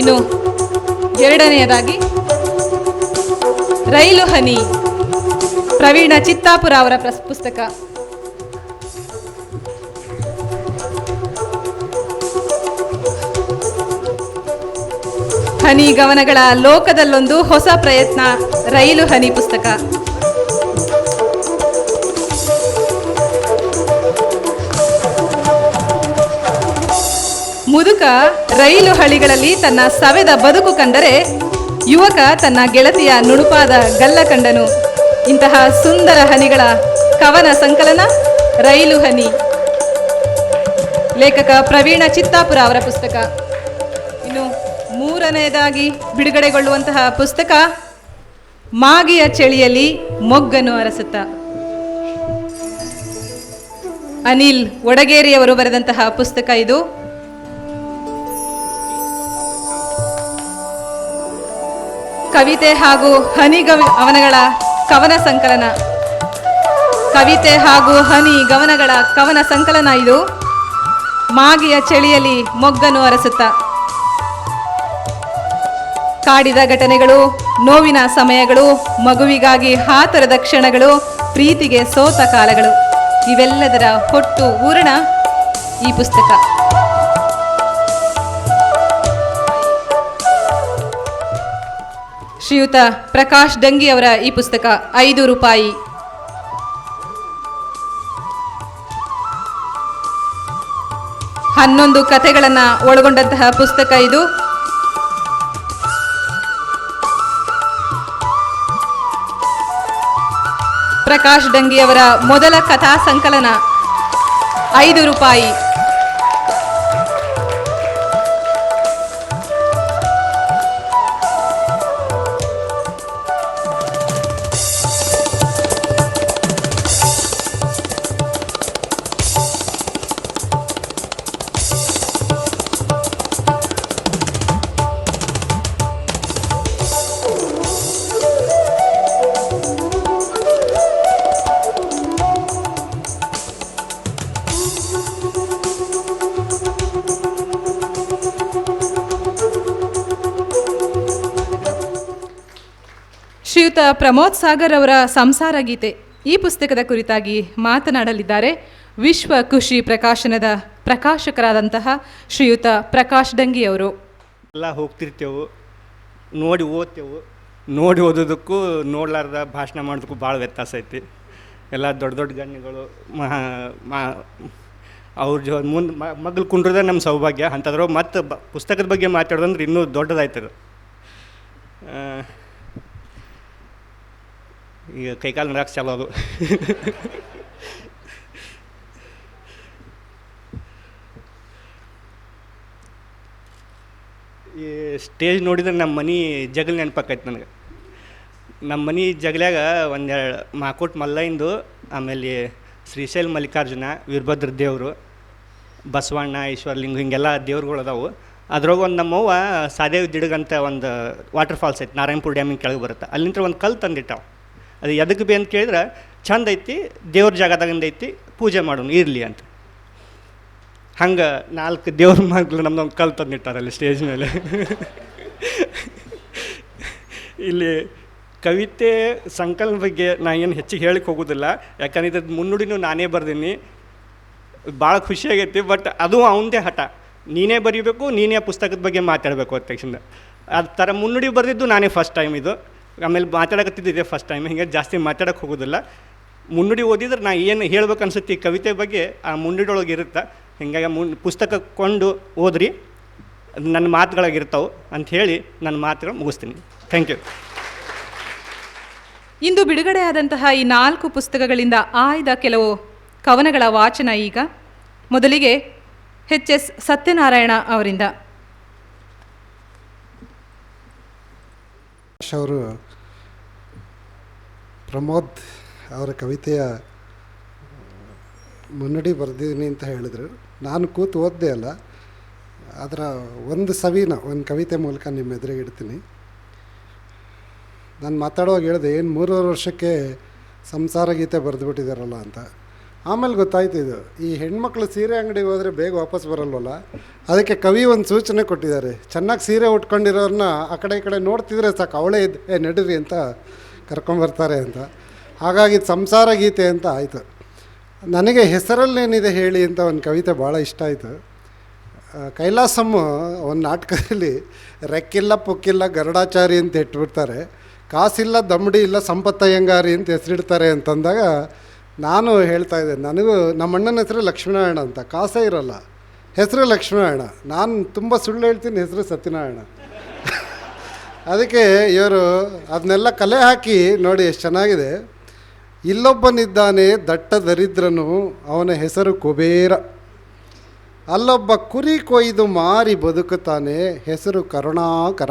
ಇನ್ನು ಎರಡನೆಯದಾಗಿ ರೈಲು ಹನಿ, ಪ್ರವೀಣ ಚಿತ್ತಾಪುರ ಅವರ ಪುಸ್ತಕ. ಹನಿ ಗಮನಗಳ ಲೋಕದಲ್ಲೊಂದು ಹೊಸ ಪ್ರಯತ್ನ, ರೈಲು ಹನಿ ಪುಸ್ತಕ. ಮುದುಕ ರೈಲು ಹಳಿಗಳಲ್ಲಿ ತನ್ನ ಸವೆದ ಬದುಕು ಕಂಡರೆ, ಯುವಕ ತನ್ನ ಗೆಳತಿಯ ನುಣುಪಾದ ಗಲ್ಲ ಕಂಡನು. ಇಂತಹ ಸುಂದರ ಹನಿಗಳ ಕವನ ಸಂಕಲನ ರೈಲು ಹನಿ, ಲೇಖಕ ಪ್ರವೀಣ ಚಿತ್ತಾಪುರ ಅವರ ಪುಸ್ತಕ. ಇನ್ನು ಮೂರನೆಯದಾಗಿ ಬಿಡುಗಡೆಗೊಳ್ಳುವಂತಹ ಪುಸ್ತಕ ಮಾಗಿಯ ಚಳಿಯಲ್ಲಿ ಮೊಗ್ಗನ್ನು ಅರಸುತ್ತ, ಅನಿಲ್ ಒಡಗೇರಿಯವರು ಬರೆದಂತಹ ಪುಸ್ತಕ ಇದು. ಕವಿತೆ ಹಾಗೂ ಹನಿಗವನಗಳ ಕವನ ಸಂಕಲನ, ಕವಿತೆ ಹಾಗೂ ಹನಿ ಗಮನಗಳ ಕವನ ಸಂಕಲನ ಇದು. ಮಾಗಿಯ ಚಳಿಯಲ್ಲಿ ಮೊಗ್ಗನ್ನು ಅರಸುತ್ತ, ಕಾಡಿದ ಘಟನೆಗಳು, ನೋವಿನ ಸಮಯಗಳು, ಮಗುವಿಗಾಗಿ ಹಾತರದ ಕ್ಷಣಗಳು, ಪ್ರೀತಿಗೆ ಸೋತ ಕಾಲಗಳು, ಇವೆಲ್ಲದರ ಹೊಟ್ಟು ಊರಣ ಈ ಪುಸ್ತಕ. ಶ್ರೀಯುತ ಪ್ರಕಾಶ್ ದಂಗಿ ಅವರ ಈ ಪುಸ್ತಕ ₹5. 11 ಕಥೆಗಳನ್ನು ಒಳಗೊಂಡಂತಹ ಪುಸ್ತಕ ಇದು. ಪ್ರಕಾಶ್ ದಂಗಿ ಅವರ ಮೊದಲ ಕಥಾ ಸಂಕಲನ ₹5. ಶ್ರೀಯುತ ಪ್ರಮೋದ್ ಸಾಗರ್ ಅವರ ಸಂಸಾರ ಗೀತೆ, ಈ ಪುಸ್ತಕದ ಕುರಿತಾಗಿ ಮಾತನಾಡಲಿದ್ದಾರೆ ವಿಶ್ವ ಖುಷಿ ಪ್ರಕಾಶನದ ಪ್ರಕಾಶಕರಾದಂತಹ ಶ್ರೀಯುತ ಪ್ರಕಾಶ್ ದಂಗಿ ಅವರು. ಎಲ್ಲ ಹೋಗ್ತಿರ್ತೇವೆ, ನೋಡಿ ಓದ್ತೇವೆ. ನೋಡಿ ಓದೋದಕ್ಕೂ ನೋಡ್ಲಾರ್ದ ಭಾಷಣ ಮಾಡೋದಕ್ಕೂ ಭಾಳ ವ್ಯತ್ಯಾಸ ಐತಿ. ಎಲ್ಲ ದೊಡ್ಡ ದೊಡ್ಡ ಗಣ್ಯಗಳು ಅವ್ರ ಮುಂದೆ ಮಗ್ಳು ಕುಂಡ್ರದೇ ನಮ್ಮ ಸೌಭಾಗ್ಯ. ಅಂಥದ್ರ ಮತ್ತು ಪುಸ್ತಕದ ಬಗ್ಗೆ ಮಾತಾಡೋದಂದ್ರೆ ಇನ್ನೂ ದೊಡ್ಡದಾಯ್ತದ. ಈಗ ಕೈಕಾಲು ನರಕ್ಕೆ ಚಾಲೋ ಅದು. ಈ ಸ್ಟೇಜ್ ನೋಡಿದ್ರೆ ನಮ್ಮ ಮನೆ ಜಗಲ್ ನೆನಪಾಕೈತೆ ನನಗೆ. ನಮ್ಮ ಮನೆ ಜಗಲ್ಯಾಗ ಒಂದೆರಡು ಮಾಕೋಟ್ ಮಲ್ಲೈಂದು, ಆಮೇಲೆ ಶ್ರೀಶೈಲ ಮಲ್ಲಿಕಾರ್ಜುನ, ವೀರಭದ್ರ ದೇವರು, ಬಸವಣ್ಣ, ಈಶ್ವರಲಿಂಗ, ಹಿಂಗೆಲ್ಲ ದೇವ್ರುಗಳು ಅದಾವು. ಅದ್ರಾಗ ಒಂದು ನಮ್ಮವ್ವ ಸಾದೇವ್ ದಿಡಗಂತ ಒಂದು ವಾಟರ್ ಫಾಲ್ಸ್ ಐತೆ, ನಾರಾಯಣಪುರ ಡ್ಯಾಮಿನ ಕೆಳಗೆ ಬರುತ್ತೆ. ಅಲ್ಲಿಂದ ಒಂದು ಕಲ್ಲು ತಂದಿಟ್ಟಾವ. ಅದು ಎದಕ್ಕೆ ಬಿ ಅಂತ ಕೇಳಿದ್ರೆ, ಚಂದ ಐತಿ, ದೇವ್ರ ಜಾಗದಾಗಿಂದ ಐತಿ, ಪೂಜೆ ಮಾಡೋಣ ಇರಲಿ ಅಂತ. ಹಂಗೆ 4 ದೇವ್ರ ಮಗಳು ನಮ್ದೊಂದು ಕಲ್ಲು ತಂದಿಟ್ಟಾರಲ್ಲಿ ಸ್ಟೇಜ್ ಮೇಲೆ. ಇಲ್ಲಿ ಕವಿತೆ ಸಂಕಲನ ಬಗ್ಗೆ ನಾನು ಏನು ಹೆಚ್ಚಿಗೆ ಹೇಳಕ್ಕೆ ಹೋಗೋದಿಲ್ಲ, ಯಾಕಂದ್ರೆ ಇದ್ರದ್ದು ಮುನ್ನುಡಿನೂ ನಾನೇ ಬರ್ದೀನಿ. ಭಾಳ ಖುಷಿಯಾಗೈತಿ. ಬಟ್ ಅದು ಅವನದೇ ಹಠ, ನೀನೇ ಬರೀಬೇಕು, ನೀನೇ ಪುಸ್ತಕದ ಬಗ್ಗೆ ಮಾತಾಡಬೇಕು ಅಂತ ತಕ್ಷಣ. ಆ ಥರ ಮುನ್ನುಡಿ ಬರೆದಿದ್ದು ನಾನೇ ಫಸ್ಟ್ ಟೈಮ್ ಇದು. ಆಮೇಲೆ ಮಾತಾಡಕತ್ತಿದ್ದೆ ಫಸ್ಟ್ ಟೈಮ್. ಹಿಂಗೆ ಜಾಸ್ತಿ ಮಾತಾಡೋಕ್ಕೆ ಹೋಗೋದಿಲ್ಲ. ಮುನ್ನುಡಿ ಓದಿದ್ರೆ ನಾ ಏನು ಹೇಳ್ಬೇಕು ಅನ್ಸುತ್ತೆ ಈ ಕವಿತೆ ಬಗ್ಗೆ, ಆ ಮುನ್ನುಡಿಯೊಳಗೆ ಇರುತ್ತೆ. ಹೀಗಾಗಿ ಪುಸ್ತಕ ಕೊಂಡು ಓದ್ರಿ, ನನ್ನ ಮಾತುಗಳಾಗಿರ್ತಾವೆ ಅಂತ ಹೇಳಿ ನನ್ನ ಮಾತುಗಳು ಮುಗಿಸ್ತೀನಿ. Thank you. ಇಂದು ಬಿಡುಗಡೆಯಾದಂತಹ ಈ 4 ಪುಸ್ತಕಗಳಿಂದ ಆಯ್ದ ಕೆಲವು ಕವನಗಳ ವಾಚನ ಈಗ. ಮೊದಲಿಗೆ ಎಚ್.ಎಸ್. ಸತ್ಯನಾರಾಯಣ ಅವರಿಂದ. ಅವರು ಪ್ರಮೋದ್ ಅವರ ಕವಿತೆಯ ಮುನ್ನುಡಿ ಬರೆದಿದ್ದೀನಿ ಅಂತ ಹೇಳಿದರು. ನಾನು ಕೂತು ಓದ್ದೆ ಅಲ್ಲ, ಅದರ ಒಂದು ಸವಿನ ಒಂದು ಕವಿತೆ ಮೂಲಕ ನಿಮ್ಮ ಎದುರಿಗೆ ಇಡ್ತೀನಿ. ನಾನು ಮಾತಾಡುವಾಗ ಹೇಳಿದೆ, ಏನು 3 ವರ್ಷಕ್ಕೆ ಸಂಸಾರ ಗೀತೆ ಬರೆದುಬಿಟ್ಟಿದ್ದಾರಲ್ಲ ಅಂತ. ಆಮೇಲೆ ಗೊತ್ತಾಯ್ತು ಇದು ಈ ಹೆಣ್ಮಕ್ಳು ಸೀರೆ ಅಂಗಡಿಗೆ ಹೋದರೆ ಬೇಗ ವಾಪಸ್ ಬರಲ್ವಲ್ಲ, ಅದಕ್ಕೆ ಕವಿ ಒಂದು ಸೂಚನೆ ಕೊಟ್ಟಿದ್ದಾರೆ, ಚೆನ್ನಾಗಿ ಸೀರೆ ಉಟ್ಕೊಂಡಿರೋರನ್ನ ಆ ಕಡೆ ಈ ಕಡೆ ನೋಡ್ತಿದ್ರೆ ಸಾಕು ಅವಳೇ ನಡೀರಿ ಅಂತ ಕರ್ಕೊಂಬರ್ತಾರೆ ಅಂತ. ಹಾಗಾಗಿ ಸಂಸಾರ ಗೀತೆ ಅಂತ ಆಯಿತು. ನನಗೆ ಹೆಸರಲ್ಲೇನಿದೆ ಹೇಳಿ ಅಂತ ಒಂದು ಕವಿತೆ ಭಾಳ ಇಷ್ಟ ಆಯಿತು. ಕೈಲಾಸಮ್ಮ ಒಂದು ನಾಟಕದಲ್ಲಿ ರೆಕ್ಕಿಲ್ಲ ಪೊಕ್ಕಿಲ್ಲ ಗರುಡಾಚಾರಿ ಅಂತ ಇಟ್ಬಿಡ್ತಾರೆ, ಕಾಸಿಲ್ಲ ದಮ್ಮಡಿ ಇಲ್ಲ ಸಂಪತ್ತಯ್ಯಂಗಾರಿ ಅಂತ ಹೆಸರಿಡ್ತಾರೆ ಅಂತಂದಾಗ ನಾನು ಹೇಳ್ತಾಯಿದ್ದೆ, ನನಗೂ ನಮ್ಮ ಅಣ್ಣನ ಹೆಸರು ಲಕ್ಷ್ಮೀನಾರಾಯಣ ಅಂತ, ಕಾಸೇ ಇರೋಲ್ಲ, ಹೆಸರು ಲಕ್ಷ್ಮೀನಾರಾಯಣ, ನಾನು ತುಂಬ ಸುಳ್ಳು ಹೇಳ್ತೀನಿ, ಹೆಸರು ಸತ್ಯನಾರಾಯಣ. ಅದಕ್ಕೆ ಇವರು ಅದನ್ನೆಲ್ಲ ಕಲೆ ಹಾಕಿ ನೋಡಿ ಎಷ್ಟು ಚೆನ್ನಾಗಿದೆ. ಇಲ್ಲೊಬ್ಬನಿದ್ದಾನೆ ದಟ್ಟ ದರಿದ್ರನು, ಅವನ ಹೆಸರು ಕುಬೇರ. ಅಲ್ಲೊಬ್ಬ ಕುರಿ ಕೊಯ್ದು ಮಾರಿ ಬದುಕುತ್ತಾನೆ, ಹೆಸರು ಕರುಣಾಕರ.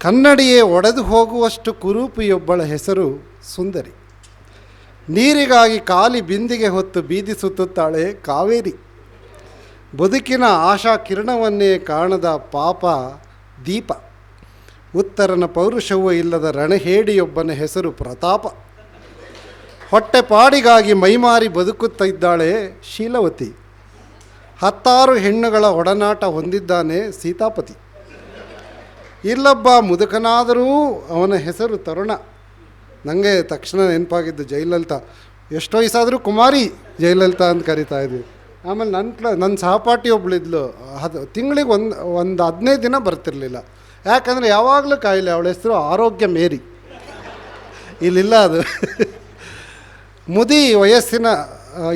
ಕನ್ನಡಿಯೇ ಒಡೆದು ಹೋಗುವಷ್ಟು ಕುರೂಪಿಯೊಬ್ಬಳ ಹೆಸರು ಸುಂದರಿ. ನೀರಿಗಾಗಿ ಖಾಲಿ ಬಿಂದಿಗೆ ಹೊತ್ತು ಬೀದಿ ಸುತ್ತುತ್ತಾಳೆ ಕಾವೇರಿ. ಬದುಕಿನ ಆಶಾ ಕಿರಣವನ್ನೇ ಕಾಣದ ಪಾಪ ದೀಪ. ಉತ್ತರನ ಪೌರುಷವೂ ಇಲ್ಲದ ರಣಹೇಡಿಯೊಬ್ಬನ ಹೆಸರು ಪ್ರತಾಪ. ಹೊಟ್ಟೆಪಾಡಿಗಾಗಿ ಮೈಮಾರಿ ಬದುಕುತ್ತಿದ್ದಾಳೆ ಶೀಲವತಿ. 10 ಹೆಣ್ಣುಗಳ ಒಡನಾಟ ಹೊಂದಿದ್ದಾನೆ ಸೀತಾಪತಿ. ಇಲ್ಲೊಬ್ಬ ಮುದುಕನಾದರೂ ಅವನ ಹೆಸರು ತರುಣ. ನನಗೆ ತಕ್ಷಣ ನೆನಪಾಗಿದ್ದು ಜಯಲಲಿತಾ. ಎಷ್ಟು ವಯಸ್ಸಾದರೂ ಕುಮಾರಿ ಜಯಲಲಿತಾ ಅಂತ ಕರಿತಾ ಇದ್ವಿ. ಆಮೇಲೆ ನನ್ನ ಸಹಪಾಠಿ ಒಬ್ಳಿದ್ಲು, ಅದು ತಿಂಗಳಿಗೆ ಒಂದು 15 ದಿನ ಬರ್ತಿರಲಿಲ್ಲ, ಯಾಕಂದರೆ ಯಾವಾಗಲೂ ಕಾಯಿಲೆ. ಅವಳ ಹೆಸರು ಆರೋಗ್ಯ ಮೇರಿ. ಇಲ್ಲಿಲ್ಲ ಅದು.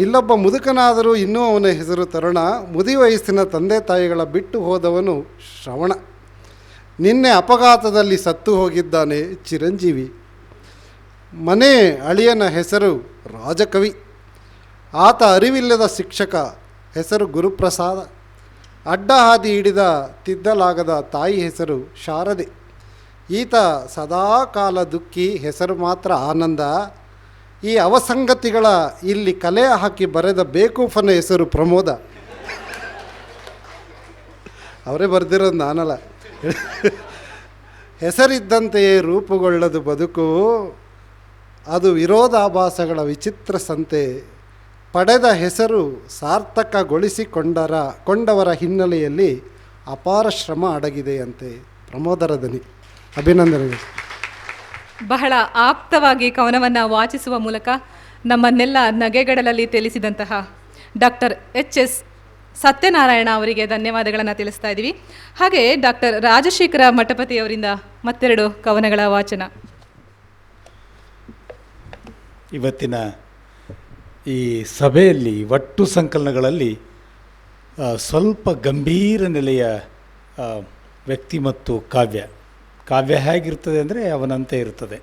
ಇಲ್ಲೊಬ್ಬ ಮುದುಕನಾದರೂ ಇನ್ನೂ ಅವನ ಹೆಸರು ತರುಣ. ಮುದಿ ವಯಸ್ಸಿನ ತಂದೆ ತಾಯಿಗಳ ಬಿಟ್ಟು ಹೋದವನು ಶ್ರವಣ. ನಿನ್ನೆ ಅಪಘಾತದಲ್ಲಿ ಸತ್ತು ಹೋಗಿದ್ದಾನೆ ಚಿರಂಜೀವಿ. ಮನೆ ಅಳಿಯನ ಹೆಸರು ರಾಜಕವಿ. ಆತ ಅರಿವಿಲ್ಲದ ಶಿಕ್ಷಕ, ಹೆಸರು ಗುರುಪ್ರಸಾದ. ಅಡ್ಡ ಹಾದಿ ಹಿಡಿದ ತಿದ್ದಲಾಗದ ತಾಯಿ ಹೆಸರು ಶಾರದೆ. ಈತ ಸದಾಕಾಲ ದುಃಖಿ, ಹೆಸರು ಮಾತ್ರ ಆನಂದ. ಈ ಅವಸಂಗತಿಗಳ ಇಲ್ಲಿ ಕಲೆ ಹಾಕಿ ಬರೆದ ಬೇಕೂಫನ ಹೆಸರು ಪ್ರಮೋದ. ಅವರೇ ಬರೆದಿರೋದು ನಾನಲ್ಲ. ಹೆಸರಿದ್ದಂತೆಯೇ ರೂಪುಗೊಳ್ಳದು ಬದುಕು, ಅದು ವಿರೋಧಾಭಾಸಗಳ ವಿಚಿತ್ರ ಸಂತೆ. ಪಡೆದ ಹೆಸರು ಸಾರ್ಥಕಗೊಳಿಸಿಕೊಂಡವರ ಹಿನ್ನೆಲೆಯಲ್ಲಿ ಅಪಾರ ಶ್ರಮ ಅಡಗಿದೆಯಂತೆ. ಪ್ರಮೋದರ ದನಿ. ಅಭಿನಂದನೆಗಳು. ಬಹಳ ಆಪ್ತವಾಗಿ ಕವನವನ್ನು ವಾಚಿಸುವ ಮೂಲಕ ನಮ್ಮನ್ನೆಲ್ಲ ನಗೆಗಡಲಲ್ಲಿ ತಿಳಿಸಿದಂತಹ ಡಾಕ್ಟರ್ HS ಸತ್ಯನಾರಾಯಣ ಅವರಿಗೆ ಧನ್ಯವಾದಗಳನ್ನು ತಿಳಿಸ್ತಾ ಇದ್ದೀವಿ. ಹಾಗೆ ಡಾಕ್ಟರ್ ರಾಜಶೇಖರ ಮಠಪತಿಯವರಿಂದ ಮತ್ತೆರಡು ಕವನಗಳ ವಾಚನ. ಇವತ್ತಿನ ಈ ಸಭೆಯಲ್ಲಿ ಒಟ್ಟು ಸಂಕಲನಗಳಲ್ಲಿ ಸ್ವಲ್ಪ ಗಂಭೀರ ನೆಲೆಯ ವ್ಯಕ್ತಿ ಮತ್ತು ಕಾವ್ಯ ಹೇಗಿರ್ತದೆ ಅಂದರೆ ಅವನಂತೆ ಇರ್ತದೆ.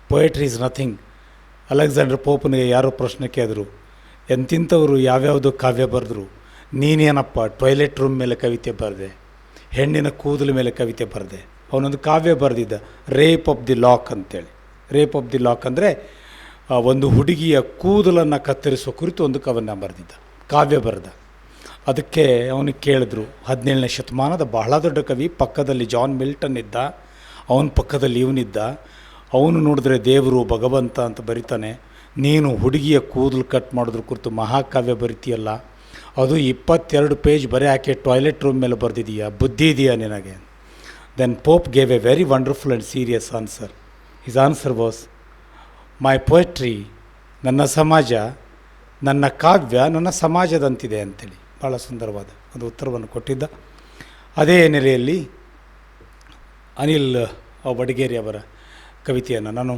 Poetry is nothing. ಅಲೆಕ್ಸಾಂಡರ್ ಪೋಪನಿಗೆ ಯಾರೋ ಪ್ರಶ್ನೆ ಕೇಳಿದ್ರು, ಎಂತಿಂಥವರು ಯಾವ್ಯಾವುದೋ ಕಾವ್ಯ ಬರೆದ್ರು, ನೀನೇನಪ್ಪ ಟಾಯ್ಲೆಟ್ ರೂಮ್ ಮೇಲೆ ಕವಿತೆ ಬರೆದೆ, ಹೆಣ್ಣಿನ ಕೂದಲ ಮೇಲೆ ಕವಿತೆ ಬರೆದೆ. ಅವನೊಂದು ಕಾವ್ಯ ಬರೆದಿದ್ದ, ರೇಪ್ ಆಫ್ ದಿ ಲಾಕ್ ಅಂತೇಳಿ. ರೇಪ್ ಆಫ್ ದಿ ಲಾಕ್ ಅಂದರೆ ಒಂದು ಹುಡುಗಿಯ ಕೂದಲನ್ನು ಕತ್ತರಿಸೋ ಕುರಿತು ಒಂದು ಕವನ ಬರೆದಿದ್ದ, ಕಾವ್ಯ ಬರೆದ. ಅದಕ್ಕೆ ಅವನಿಗೆ ಕೇಳಿದ್ರು, 17ನೇ ಶತಮಾನದ ಬಹಳ ದೊಡ್ಡ ಕವಿ, ಪಕ್ಕದಲ್ಲಿ ಜಾನ್ ಮಿಲ್ಟನ್ ಇದ್ದ, ಅವನ ಪಕ್ಕದಲ್ಲಿ ಇವನಿದ್ದ, ಅವನು ನೋಡಿದ್ರೆ ದೇವರು ಭಗವಂತ ಅಂತ ಬರಿತಾನೆ, ನೀನು ಹುಡುಗಿಯ ಕೂದಲು ಕಟ್ ಮಾಡೋದ್ರ ಕುರಿತು ಮಹಾಕಾವ್ಯ ಬರಿತೀಯಲ್ಲ, ಅದು 22 ಪೇಜ್ ಬರೀ ಆಕೆ ಟಾಯ್ಲೆಟ್ ರೂಮ್ ಮೇಲೆ ಬರೆದಿದೀಯಾ, ಬುದ್ಧಿ ಇದೆಯಾ ನಿನಗೆ? Then Pope gave a very wonderful and serious answer. His answer was, my poetry ನನ್ನ ಸಮಾಜ, ನನ್ನ ಕಾವ್ಯ ನನ್ನ ಸಮಾಜದಂತಿದೆ ಅಂತೇಳಿ ಭಾಳ ಸುಂದರವಾದ ಒಂದು ಉತ್ತರವನ್ನು ಕೊಟ್ಟಿದ್ದ. ಅದೇ ನೆಲೆಯಲ್ಲಿ ಅನಿಲ್ ವಡಗೇರಿ ಅವರ ಕವಿತೆಯನ್ನು ನಾನು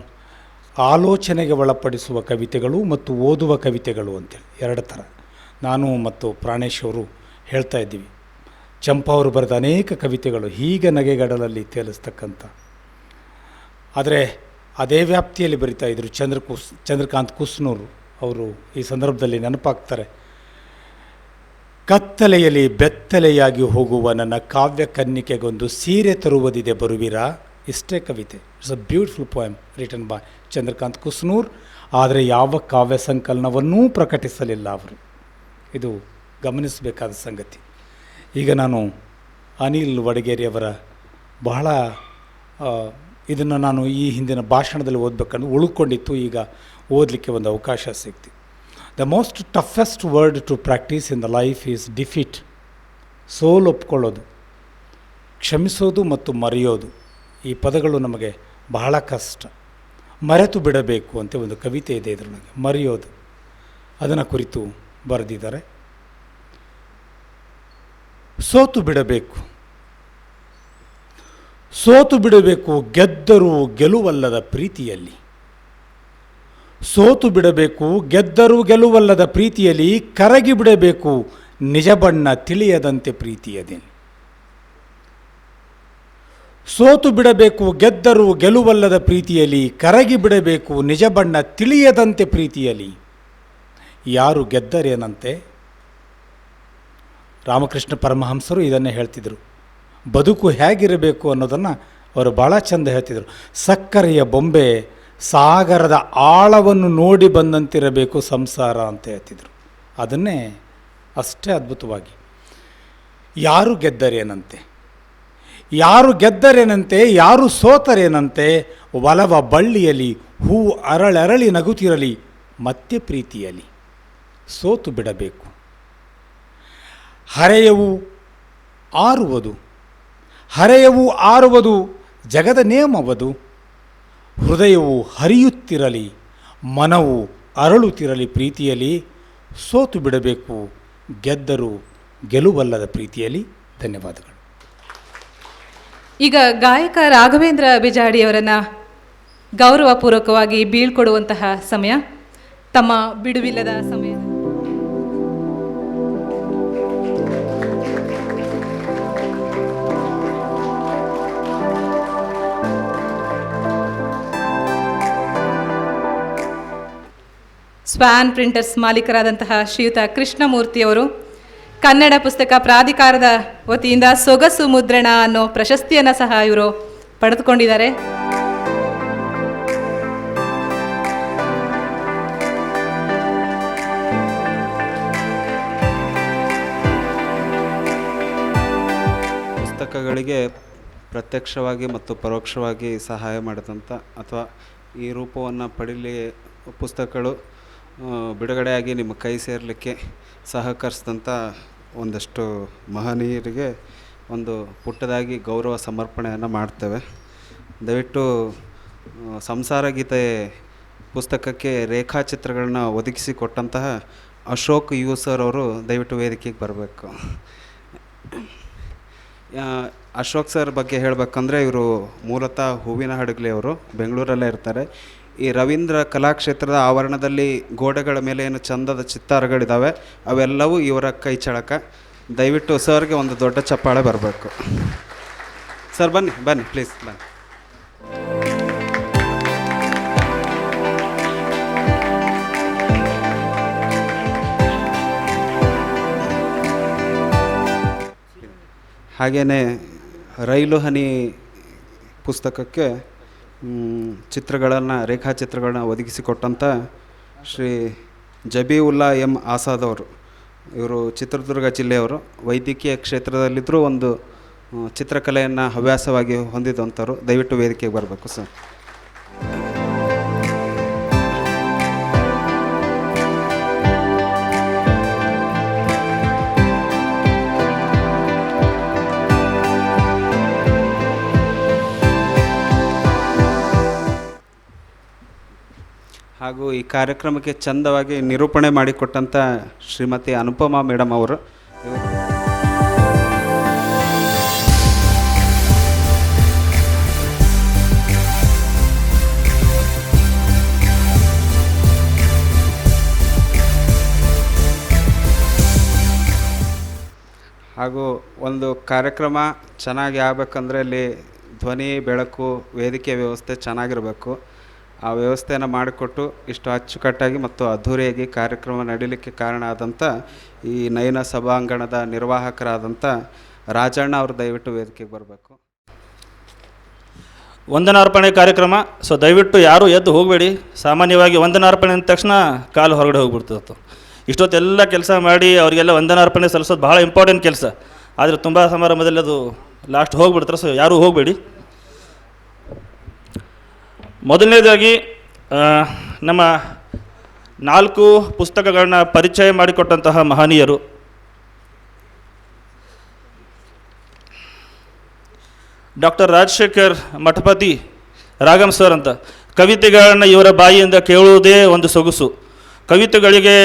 ಆಲೋಚನೆಗೆ ಒಳಪಡಿಸುವ ಕವಿತೆಗಳು ಮತ್ತು ಓದುವ ಕವಿತೆಗಳು ಅಂತೇಳಿ 2 ಥರ ನಾನು ಮತ್ತು ಪ್ರಾಣೇಶ್ ಅವರು ಹೇಳ್ತಾ ಇದ್ದೀವಿ. ಚಂಪಾ ಅವರು ಬರೆದ ಅನೇಕ ಕವಿತೆಗಳು ಹೀಗೆ ನಗೆಗಡಲಲ್ಲಿ ತೇಲಿಸ್ತಕ್ಕಂಥ, ಆದರೆ ಅದೇ ವ್ಯಾಪ್ತಿಯಲ್ಲಿ ಬರಿತಾ ಇದ್ದರು ಚಂದ್ರಕಾಂತ್ ಕುಸ್ನೂರು ಅವರು ಈ ಸಂದರ್ಭದಲ್ಲಿ ನೆನಪಾಗ್ತಾರೆ. ಕತ್ತಲೆಯಲ್ಲಿ ಬೆತ್ತಲೆಯಾಗಿ ಹೋಗುವ ನನ್ನ ಕಾವ್ಯ ಕನ್ನಿಕೆಗೊಂದು ಸೀರೆ ತರುವುದಿದೆ ಬರುವಿರಾ, ಇಷ್ಟೇ ಕವಿತೆ. It's a beautiful poem written by Chandrakant Kusnoor. ಆದರೆ ಯಾವ ಕಾವ್ಯ ಸಂಕಲನವನ್ನೂ ಪ್ರಕಟಿಸಲಿಲ್ಲ ಅವರು. ಇದು ಗಮನಿಸಬೇಕಾದ ಸಂಗತಿ. ಈಗ ನಾನು ಅನಿಲ್ ವಡಗೇರಿಯವರ ಬಹಳ ಇದನ್ನು ನಾನು ಈ ಹಿಂದಿನ ಭಾಷಣದಲ್ಲಿ ಓದಬೇಕಂದ್ರೆ ಉಳ್ಕೊಂಡಿತ್ತು. ಈಗ ಓದಲಿಕ್ಕೆ ಒಂದು ಅವಕಾಶ ಸಿಗ್ತಿ. The most toughest word to practice in the life is defeat. ಸೋಲು ಒಪ್ಕೊಳ್ಳೋದು, ಕ್ಷಮಿಸೋದು ಮತ್ತು ಮರೆಯೋದು, ಈ ಪದಗಳು ನಮಗೆ ಬಹಳ ಕಷ್ಟ. ಮರೆತು ಬಿಡಬೇಕು ಅಂತ ಒಂದು ಕವಿತೆ ಇದೆ ಇದರೊಳಗೆ, ಮರೆಯೋದು, ಅದನ್ನು ಕುರಿತು ಬರೆದಿದ್ದಾರೆ. ಸೋತು ಬಿಡಬೇಕು, ಸೋತು ಬಿಡಬೇಕು ಗೆದ್ದರೂ ಗೆಲುವಲ್ಲದ ಪ್ರೀತಿಯಲ್ಲಿ. ಸೋತು ಬಿಡಬೇಕು ಗೆದ್ದರೂ ಗೆಲುವಲ್ಲದ ಪ್ರೀತಿಯಲ್ಲಿ, ಕರಗಿ ಬಿಡಬೇಕು ನಿಜ ಬಣ್ಣ ತಿಳಿಯದಂತೆ ಪ್ರೀತಿಯದೇನು. ಸೋತು ಬಿಡಬೇಕು ಗೆದ್ದರೂ ಗೆಲುವಲ್ಲದ ಪ್ರೀತಿಯಲ್ಲಿ, ಕರಗಿ ಬಿಡಬೇಕು ನಿಜ ಬಣ್ಣ ತಿಳಿಯದಂತೆ ಪ್ರೀತಿಯಲ್ಲಿ. ಯಾರು ಗೆದ್ದರೇನಂತೆ? ರಾಮಕೃಷ್ಣ ಪರಮಹಂಸರು ಇದನ್ನೇ ಹೇಳ್ತಿದ್ರು. ಬದುಕು ಹೇಗಿರಬೇಕು ಅನ್ನೋದನ್ನು ಅವರು ಭಾಳ ಚೆಂದ ಹೇಳ್ತಿದ್ರು. ಸಕ್ಕರೆಯ ಬೊಂಬೆ ಸಾಗರದ ಆಳವನ್ನು ನೋಡಿ ಬಂದಂತಿರಬೇಕು ಸಂಸಾರ ಅಂತ ಹೇಳ್ತಿದ್ರು. ಅದನ್ನೇ ಅಷ್ಟೇ ಅದ್ಭುತವಾಗಿ ಯಾರು ಗೆದ್ದರೇನಂತೆ, ಯಾರು ಗೆದ್ದರೇನಂತೆ, ಯಾರು ಸೋತರೇನಂತೆ, ಒಲವ ಬಳ್ಳಿಯಲ್ಲಿ ಹೂವು ಅರಳರಳಿ ನಗುತ್ತಿರಲಿ ಮತ್ತೆ ಪ್ರೀತಿಯಲ್ಲಿ. ಸೋತು ಬಿಡಬೇಕು. ಹರೆಯವು ಆರುವುದು, ಹರೆಯವು ಆರುವುದು ಜಗದ ನೇಮವದು. ಹೃದಯವು ಹರಿಯುತ್ತಿರಲಿ, ಮನವು ಅರಳುತ್ತಿರಲಿ ಪ್ರೀತಿಯಲ್ಲಿ. ಸೋತು ಬಿಡಬೇಕು ಗೆದ್ದರೂ ಗೆಲುವಲ್ಲದ ಪ್ರೀತಿಯಲ್ಲಿ. ಧನ್ಯವಾದಗಳು. ಈಗ ಗಾಯಕ ರಾಘವೇಂದ್ರ ಬಿಜಾಡಿಯವರನ್ನು ಗೌರವಪೂರ್ವಕವಾಗಿ ಬೀಳ್ಕೊಡುವಂತಹ ಸಮಯ, ತಮ್ಮ ಬಿಡುವಿಲ್ಲದ ಸಮಯ. ಸ್ವ್ಯಾನ್ ಪ್ರಿಂಟರ್ಸ್ ಮಾಲೀಕರಾದಂತಹ ಶ್ರೀಯುತ ಕೃಷ್ಣಮೂರ್ತಿಯವರು ಕನ್ನಡ ಪುಸ್ತಕ ಪ್ರಾಧಿಕಾರದ ವತಿಯಿಂದ ಸೊಗಸು ಮುದ್ರಣ ಅನ್ನೋ ಪ್ರಶಸ್ತಿಯನ್ನು ಸಹ ಇವರು ಪಡೆದುಕೊಂಡಿದ್ದಾರೆ. ಪುಸ್ತಕಗಳಿಗೆ ಪ್ರತ್ಯಕ್ಷವಾಗಿ ಮತ್ತು ಪರೋಕ್ಷವಾಗಿ ಸಹಾಯ ಮಾಡಿದಂಥ ಅಥವಾ ಈ ರೂಪವನ್ನು ಪಡೀಲಿ ಪುಸ್ತಕಗಳು ಬಿಡುಗಡೆಯಾಗಿ ನಿಮ್ಮ ಕೈ ಸೇರಲಿಕ್ಕೆ ಸಹಕರಿಸಿದಂಥ ಒಂದಷ್ಟು ಮಹನೀಯರಿಗೆ ಒಂದು ಪುಟ್ಟದಾಗಿ ಗೌರವ ಸಮರ್ಪಣೆಯನ್ನು ಮಾಡ್ತೇವೆ. ದಯವಿಟ್ಟು ಸಂಸಾರ ಗೀತೆ ಪುಸ್ತಕಕ್ಕೆ ರೇಖಾಚಿತ್ರಗಳನ್ನ ಒದಗಿಸಿಕೊಟ್ಟಂತಹ ಅಶೋಕ್ ಯು ಸರ್ ಅವರು ದಯವಿಟ್ಟು ವೇದಿಕೆಗೆ ಬರಬೇಕು. ಅಶೋಕ್ ಸರ್ ಬಗ್ಗೆ ಹೇಳಬೇಕಂದ್ರೆ ಇವರು ಮೂಲತಃ ಹೂವಿನ ಹಡಗಲಿ ಅವರು, ಬೆಂಗಳೂರಲ್ಲೇ ಇರ್ತಾರೆ. ಈ ರವೀಂದ್ರ ಕಲಾಕ್ಷೇತ್ರದ ಆವರಣದಲ್ಲಿ ಗೋಡೆಗಳ ಮೇಲೆ ಏನು ಚಂದದ ಚಿತ್ತಾರಗಳಿದ್ದಾವೆ ಅವೆಲ್ಲವೂ ಇವರ ಕೈ ಚಳಕ. ದಯವಿಟ್ಟು ಸರ್ಗೆ ಒಂದು ದೊಡ್ಡ ಚಪ್ಪಾಳೆ ಬರಬೇಕು. ಸರ್ ಬನ್ನಿ ಬನ್ನಿ ಪ್ಲೀಸ್ ಬನ್ನಿ. ಹಾಗೆಯೇ ರೈಲು ಹನಿ ಪುಸ್ತಕಕ್ಕೆ ರೇಖಾಚಿತ್ರಗಳನ್ನ ಒದಗಿಸಿಕೊಟ್ಟಂಥ ಶ್ರೀ ಜಬೀವುಲ್ಲಾ ಎಂ ಆಸಾದ್ ಅವರು, ಇವರು ಚಿತ್ರದುರ್ಗ ಜಿಲ್ಲೆಯವರು. ವೈದ್ಯಕೀಯ ಕ್ಷೇತ್ರದಲ್ಲಿದ್ದರೂ ಒಂದು ಚಿತ್ರಕಲೆಯನ್ನು ಹವ್ಯಾಸವಾಗಿ ಹೊಂದಿದಂಥವ್ರು. ದಯವಿಟ್ಟು ವೇದಿಕೆಗೆ ಬರಬೇಕು ಸರ್. ಹಾಗೂ ಈ ಕಾರ್ಯಕ್ರಮಕ್ಕೆ ಚಂದವಾಗಿ ನಿರೂಪಣೆ ಮಾಡಿಕೊಟ್ಟಂಥ ಶ್ರೀಮತಿ ಅನುಪಮಾ ಮೇಡಮ್ ಅವರು. ಹಾಗೂ ಒಂದು ಕಾರ್ಯಕ್ರಮ ಚೆನ್ನಾಗಿ ಆಗಬೇಕಂದ್ರೆ ಅಲ್ಲಿ ಧ್ವನಿ, ಬೆಳಕು, ವೇದಿಕೆ ವ್ಯವಸ್ಥೆ ಚೆನ್ನಾಗಿರಬೇಕು. ಆ ವ್ಯವಸ್ಥೆಯನ್ನು ಮಾಡಿಕೊಟ್ಟು ಇಷ್ಟು ಅಚ್ಚುಕಟ್ಟಾಗಿ ಮತ್ತು ಅದ್ಧೂರಿಯಾಗಿ ಕಾರ್ಯಕ್ರಮ ನಡೀಲಿಕ್ಕೆ ಕಾರಣ ಆದಂಥ ಈ ನಯನ ಸಭಾಂಗಣದ ನಿರ್ವಾಹಕರಾದಂಥ ರಾಜಣ್ಣ ಅವರು ದಯವಿಟ್ಟು ವೇದಿಕೆಗೆ ಬರಬೇಕು. ವಂದನಾರ್ಪಣೆ ಕಾರ್ಯಕ್ರಮ. ಸೊ ದಯವಿಟ್ಟು ಯಾರೂ ಎದ್ದು ಹೋಗಬೇಡಿ. ಸಾಮಾನ್ಯವಾಗಿ ವಂದನಾರ್ಪಣೆ ಅಂದ ತಕ್ಷಣ ಕಾಲು ಹೊರಗಡೆ ಹೋಗ್ಬಿಡ್ತಿತ್ತು. ಇಷ್ಟೊತ್ತೆಲ್ಲ ಕೆಲಸ ಮಾಡಿ ಅವರಿಗೆಲ್ಲ ವಂದನಾರ್ಪಣೆ ಸಲ್ಲಿಸೋದು ಭಾಳ ಇಂಪಾರ್ಟೆಂಟ್ ಕೆಲಸ. ಆದರೆ ತುಂಬ ಸಮಾರಂಭದಲ್ಲಿ ಅದು ಲಾಸ್ಟ್ ಹೋಗ್ಬಿಡ್ತಾರೆ. ಸೊ ಯಾರೂ ಹೋಗಬೇಡಿ. ಮೊದಲನೇದಾಗಿ ನಮ್ಮ 4 ಪುಸ್ತಕಗಳನ್ನ ಪರಿಚಯ ಮಾಡಿಕೊಟ್ಟಂತಹ ಮಹನೀಯರು. ಡಾಕ್ಟರ್ ರಾಜಶೇಖರ್ ಮಠಪತಿ ರಾಗಂ ಸರ್ ಅಂತ, ಕವಿತೆಗಳನ್ನು ಇವರ ಬಾಯಿಯಿಂದ ಕೇಳುವುದೇ ಒಂದು ಸೊಗಸು. ಕವಿತೆಗಳಿಗೆ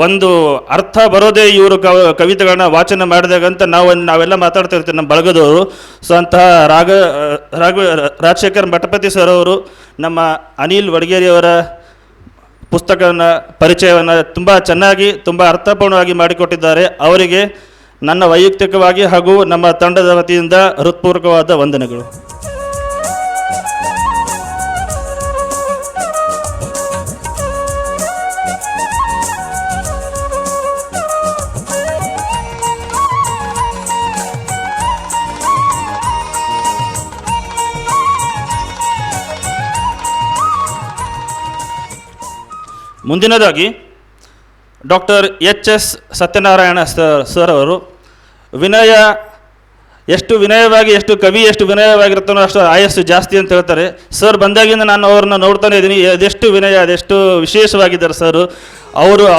ಒಂದು ಅರ್ಥ ಬರೋದೇ ಇವರು ಕವಿತೆಗಳನ್ನ ವಾಚನ ಮಾಡಿದಾಗಂತ ನಾವೆಲ್ಲ ಮಾತಾಡ್ತಾ ಇರ್ತೀವಿ ನಮ್ಮ ಬಳಗದವರು. ಸೊ ಅಂತಹ ರಾಜಶೇಖರ್ ಮಠಪತಿ ಸರ್ ಅವರು ನಮ್ಮ ಅನಿಲ್ ವಡಗೇರಿಯವರ ಪುಸ್ತಕನ ಪರಿಚಯವನ್ನು ತುಂಬ ಚೆನ್ನಾಗಿ ತುಂಬ ಅರ್ಥಪೂರ್ಣವಾಗಿ ಮಾಡಿಕೊಟ್ಟಿದ್ದಾರೆ. ಅವರಿಗೆ ನನ್ನ ವೈಯಕ್ತಿಕವಾಗಿ ಹಾಗೂ ನಮ್ಮ ತಂಡದ ವತಿಯಿಂದ ಹೃತ್ಪೂರ್ವಕವಾದ ವಂದನೆಗಳು. ಮುಂದಿನದಾಗಿ ಡಾಕ್ಟರ್ ಎಚ್.ಎಸ್. ಸತ್ಯನಾರಾಯಣ ಸರ್ ಅವರು ವಿನಯ, ಎಷ್ಟು ವಿನಯವಾಗಿ, ಎಷ್ಟು ಕವಿ ಎಷ್ಟು ವಿನಯವಾಗಿರ್ತಾನೋ ಅಷ್ಟು ಆಯಸ್ಸು ಜಾಸ್ತಿ ಅಂತ ಹೇಳ್ತಾರೆ. ಸರ್ ಬಂದಾಗಿಂದ ನಾನು ಅವ್ರನ್ನ ನೋಡ್ತಾನೆ ಇದ್ದೀನಿ, ಅದೆಷ್ಟು ವಿನಯ, ಅದೆಷ್ಟು ವಿಶೇಷವಾಗಿದ್ದಾರೆ ಸರ್.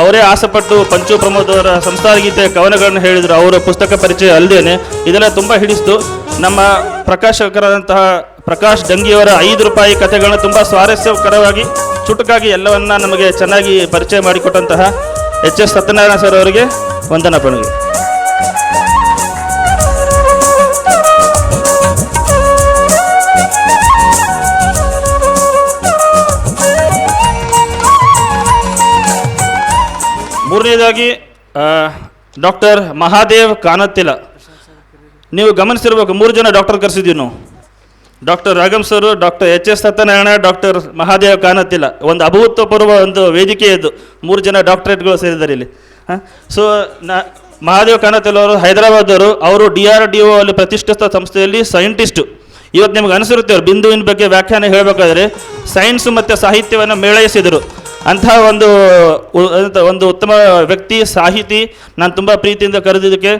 ಅವರೇ ಆಸೆಪಟ್ಟು ಪಂಚು ಪ್ರಮೋದ್ ಅವರ ಸಂಸಾರ ಗೀತೆ ಕವನಗಳನ್ನು ಹೇಳಿದರು. ಅವರ ಪುಸ್ತಕ ಪರಿಚಯ ಅಲ್ಲದೇನೆ ಇದೆಲ್ಲ ತುಂಬ ಹಿಡಿಸ್ತು. ನಮ್ಮ ಪ್ರಕಾಶಕರಾದಂತಹ ಪ್ರಕಾಶ್ ಡಂಗಿಯವರ 5 ರೂಪಾಯಿ ಕಥೆಗಳನ್ನ ತುಂಬ ಸ್ವಾರಸ್ಯಕರವಾಗಿ ಚುಟುಕಾಗಿ ಎಲ್ಲವನ್ನ ನಮಗೆ ಚೆನ್ನಾಗಿ ಪರಿಚಯ ಮಾಡಿಕೊಟ್ಟಂತಹ ಎಚ್.ಎಸ್. ಸತ್ಯನಾರಾಯಣ ಸರ್ ಅವರಿಗೆ ವಂದನಾಪಣೆಗಳು. ಮೂರನೇದಾಗಿ ಡಾಕ್ಟರ್ ಮಹಾದೇವ್ ಕಾನತ್ತಿಲ. ನೀವು ಗಮನಿಸಿರ್ಬೇಕು, 3 ಜನ ಡಾಕ್ಟರ್ ಕರೆಸಿದ್ದೀವಿ ನಾವು. ಡಾಕ್ಟರ್ ರಾಗಂ ಸರು, ಡಾಕ್ಟರ್ ಎಚ್.ಎಸ್. ಸತ್ಯನಾರಾಯಣ, ಡಾಕ್ಟರ್ ಮಹಾದೇವ್ ಕಾನತ್ತಿಲ. ಒಂದು ಅಭೂತಪೂರ್ವ ಒಂದು ವೇದಿಕೆ ಇದ್ದು 3 ಜನ ಡಾಕ್ಟರೇಟ್ಗಳು ಸೇರಿದ್ದಾರೆ ಇಲ್ಲಿ. ಸೊ ಮಹಾದೇವ್ ಕಾನತ್ತಿಲ ಅವರು ಹೈದರಾಬಾದವರು. ಅವರು DRDO ಅಲ್ಲಿ ಪ್ರತಿಷ್ಠಿತ ಸಂಸ್ಥೆಯಲ್ಲಿ ಸೈಂಟಿಸ್ಟು. ಇವತ್ತು ನಿಮ್ಗೆ ಅನಿಸಿರುತ್ತೆ ಅವ್ರು ಬಿಂದುವಿನ ಬಗ್ಗೆ ವ್ಯಾಖ್ಯಾನ ಹೇಳಬೇಕಾದ್ರೆ ಸೈನ್ಸ್ ಮತ್ತು ಸಾಹಿತ್ಯವನ್ನು ಮೇಳೈಸಿದರು. ಅಂತಹ ಒಂದು ಉತ್ತಮ ವ್ಯಕ್ತಿ, ಸಾಹಿತಿ. ನಾನು ತುಂಬ ಪ್ರೀತಿಯಿಂದ ಕರೆದಿದ್ದಕ್ಕೆ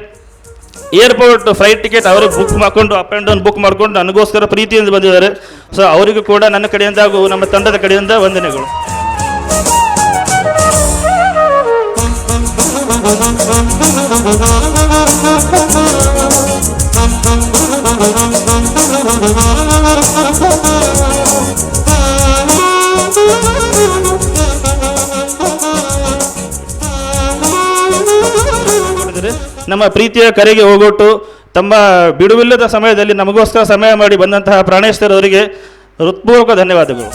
ಏರ್ಪೋರ್ಟ್ ಫ್ಲೈಟ್ ಟಿಕೆಟ್ ಅವರಿಗೆ ಬುಕ್ ಮಾಡಿಕೊಂಡು ಅಪ್ ಆ್ಯಂಡ್ ಡೌನ್ ಬುಕ್ ಮಾಡಿಕೊಂಡು ನನಗೋಸ್ಕರ ಪ್ರೀತಿಯಿಂದ ಬಂದಿದ್ದಾರೆ. ಸೊ ಅವರಿಗೂ ಕೂಡ ನನ್ನ ಕಡೆಯಿಂದ ಹಾಗೂ ನಮ್ಮ ತಂಡದ ಕಡೆಯಿಂದ ವಂದನೆಗಳು. ನಮ್ಮ ಪ್ರೀತಿಯ ಕರೆಗೆ ಹೋಗೊಟ್ಟು ತಮ್ಮ ಬಿಡುವಿಲ್ಲದ ಸಮಯದಲ್ಲಿ ನಮಗೋಸ್ಕರ ಸಮಯ ಮಾಡಿ ಬಂದಂತಹ ಪ್ರಾಣೇಶ್ವರ್ ಅವರಿಗೆ ಹೃತ್ಪೂರ್ವಕ ಧನ್ಯವಾದಗಳು.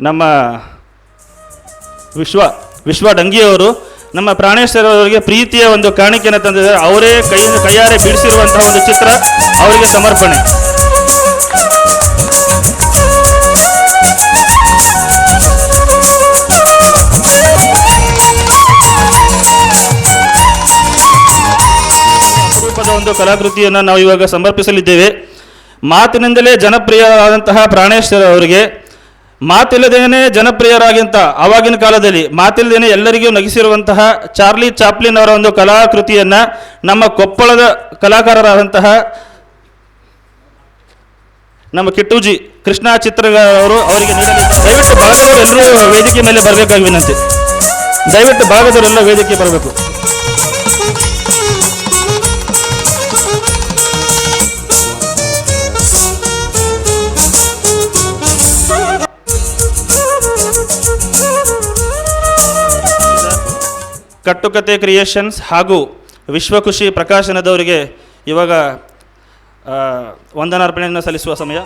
ನಮ್ಮ ವಿಶ್ವ ಡಂಗಿಯವರು ನಮ್ಮ ಪ್ರಾಣೇಶ್ವರ ಅವರಿಗೆ ಪ್ರೀತಿಯ ಒಂದು ಕಾಣಿಕೆಯನ್ನು ತಂದಿದ್ದಾರೆ. ಅವರೇ ಕೈಯಾರೆ ಬಿಡಿಸಿರುವಂತಹ ಒಂದು ಚಿತ್ರ ಅವರಿಗೆ ಸಮರ್ಪಣೆ. ಅಪರೂಪದ ಒಂದು ಕಲಾಕೃತಿಯನ್ನು ನಾವು ಇವಾಗ ಸಮರ್ಪಿಸಲಿದ್ದೇವೆ. ಮಾತಿನಿಂದಲೇ ಜನಪ್ರಿಯರಾದಂತಹ ಪ್ರಾಣೇಶ್ವರ ಅವರಿಗೆ ಮಾತಿಲ್ಲದೇನೆ ಜನಪ್ರಿಯರಾಗಿಂತ ಆವಾಗಿನ ಕಾಲದಲ್ಲಿ ಮಾತಿಲ್ಲದೇನೆ ಎಲ್ಲರಿಗೂ ನಗಿಸಿರುವಂತಹ ಚಾರ್ಲಿ ಚಾಪ್ಲಿನ್ ಅವರ ಒಂದು ಕಲಾಕೃತಿಯನ್ನು ನಮ್ಮ ಕೊಪ್ಪಳದ ಕಲಾಕಾರರಾದಂತಹ ನಮ್ಮ ಕಿಟ್ಟೂಜಿ ಕೃಷ್ಣ ಚಿತ್ರಗಾರವರು ಅವರಿಗೆ ನೀಡಲಿದ್ದಾರೆ. ದಯವಿಟ್ಟು ಭಾಗದವರು ಎಲ್ಲರೂ ವೇದಿಕೆ ಮೇಲೆ ಬರಬೇಕಾಗಿ ವಿನಂತಿ. ದಯವಿಟ್ಟು ಭಾಗದವರೆಲ್ಲ ವೇದಿಕೆ ಬರಬೇಕು. ಕಟ್ಟುಕತೆ ಕ್ರಿಯೇಷನ್ಸ್ ಹಾಗೂ ವಿಶ್ವಖುಷಿ ಪ್ರಕಾಶನದವರಿಗೆ ಇವಾಗ ವಂದನಾರ್ಪಣೆಯನ್ನು ಸಲ್ಲಿಸುವ ಸಮಯ.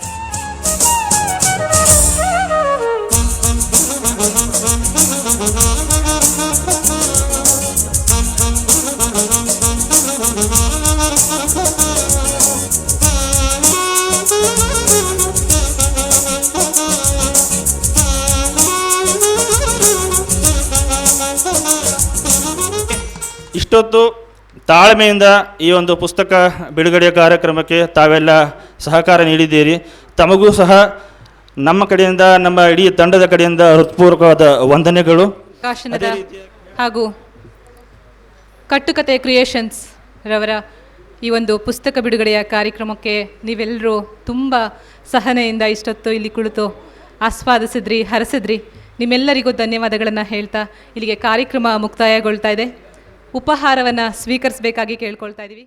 ಇಷ್ಟೊತ್ತು ತಾಳ್ಮೆಯಿಂದ ಈ ಒಂದು ಪುಸ್ತಕ ಬಿಡುಗಡೆಯ ಕಾರ್ಯಕ್ರಮಕ್ಕೆ ತಾವೆಲ್ಲ ಸಹಕಾರ ನೀಡಿದ್ದೀರಿ. ತಮಗೂ ಸಹ ನಮ್ಮ ಕಡೆಯಿಂದ, ನಮ್ಮ ಇಡೀ ತಂಡದ ಕಡೆಯಿಂದ ಹೃತ್ಪೂರ್ವಕವಾದ ವಂದನೆಗಳು. ಪ್ರಕಾಶನದ ಹಾಗೂ ಕಟ್ಟುಕತೆ ಕ್ರಿಯೇಷನ್ಸ್ ರವರ ಈ ಒಂದು ಪುಸ್ತಕ ಬಿಡುಗಡೆಯ ಕಾರ್ಯಕ್ರಮಕ್ಕೆ ನೀವೆಲ್ಲರೂ ತುಂಬ ಸಹನೆಯಿಂದ ಇಷ್ಟೊತ್ತು ಇಲ್ಲಿ ಕುಳಿತು ಆಸ್ವಾದಿಸಿದ್ರಿ, ಹರಸಿದ್ರಿ. ನಿಮ್ಮೆಲ್ಲರಿಗೂ ಧನ್ಯವಾದಗಳನ್ನು ಹೇಳ್ತಾ ಇಲ್ಲಿಗೆ ಕಾರ್ಯಕ್ರಮ ಮುಕ್ತಾಯಗೊಳ್ತಾ ಇದೆ. ಉಪಹಾರವನ್ನು ಸ್ವೀಕರಿಸಬೇಕಾಗಿ ಕೇಳ್ಕೊಳ್ತಾ ಇದ್ದೀವಿ.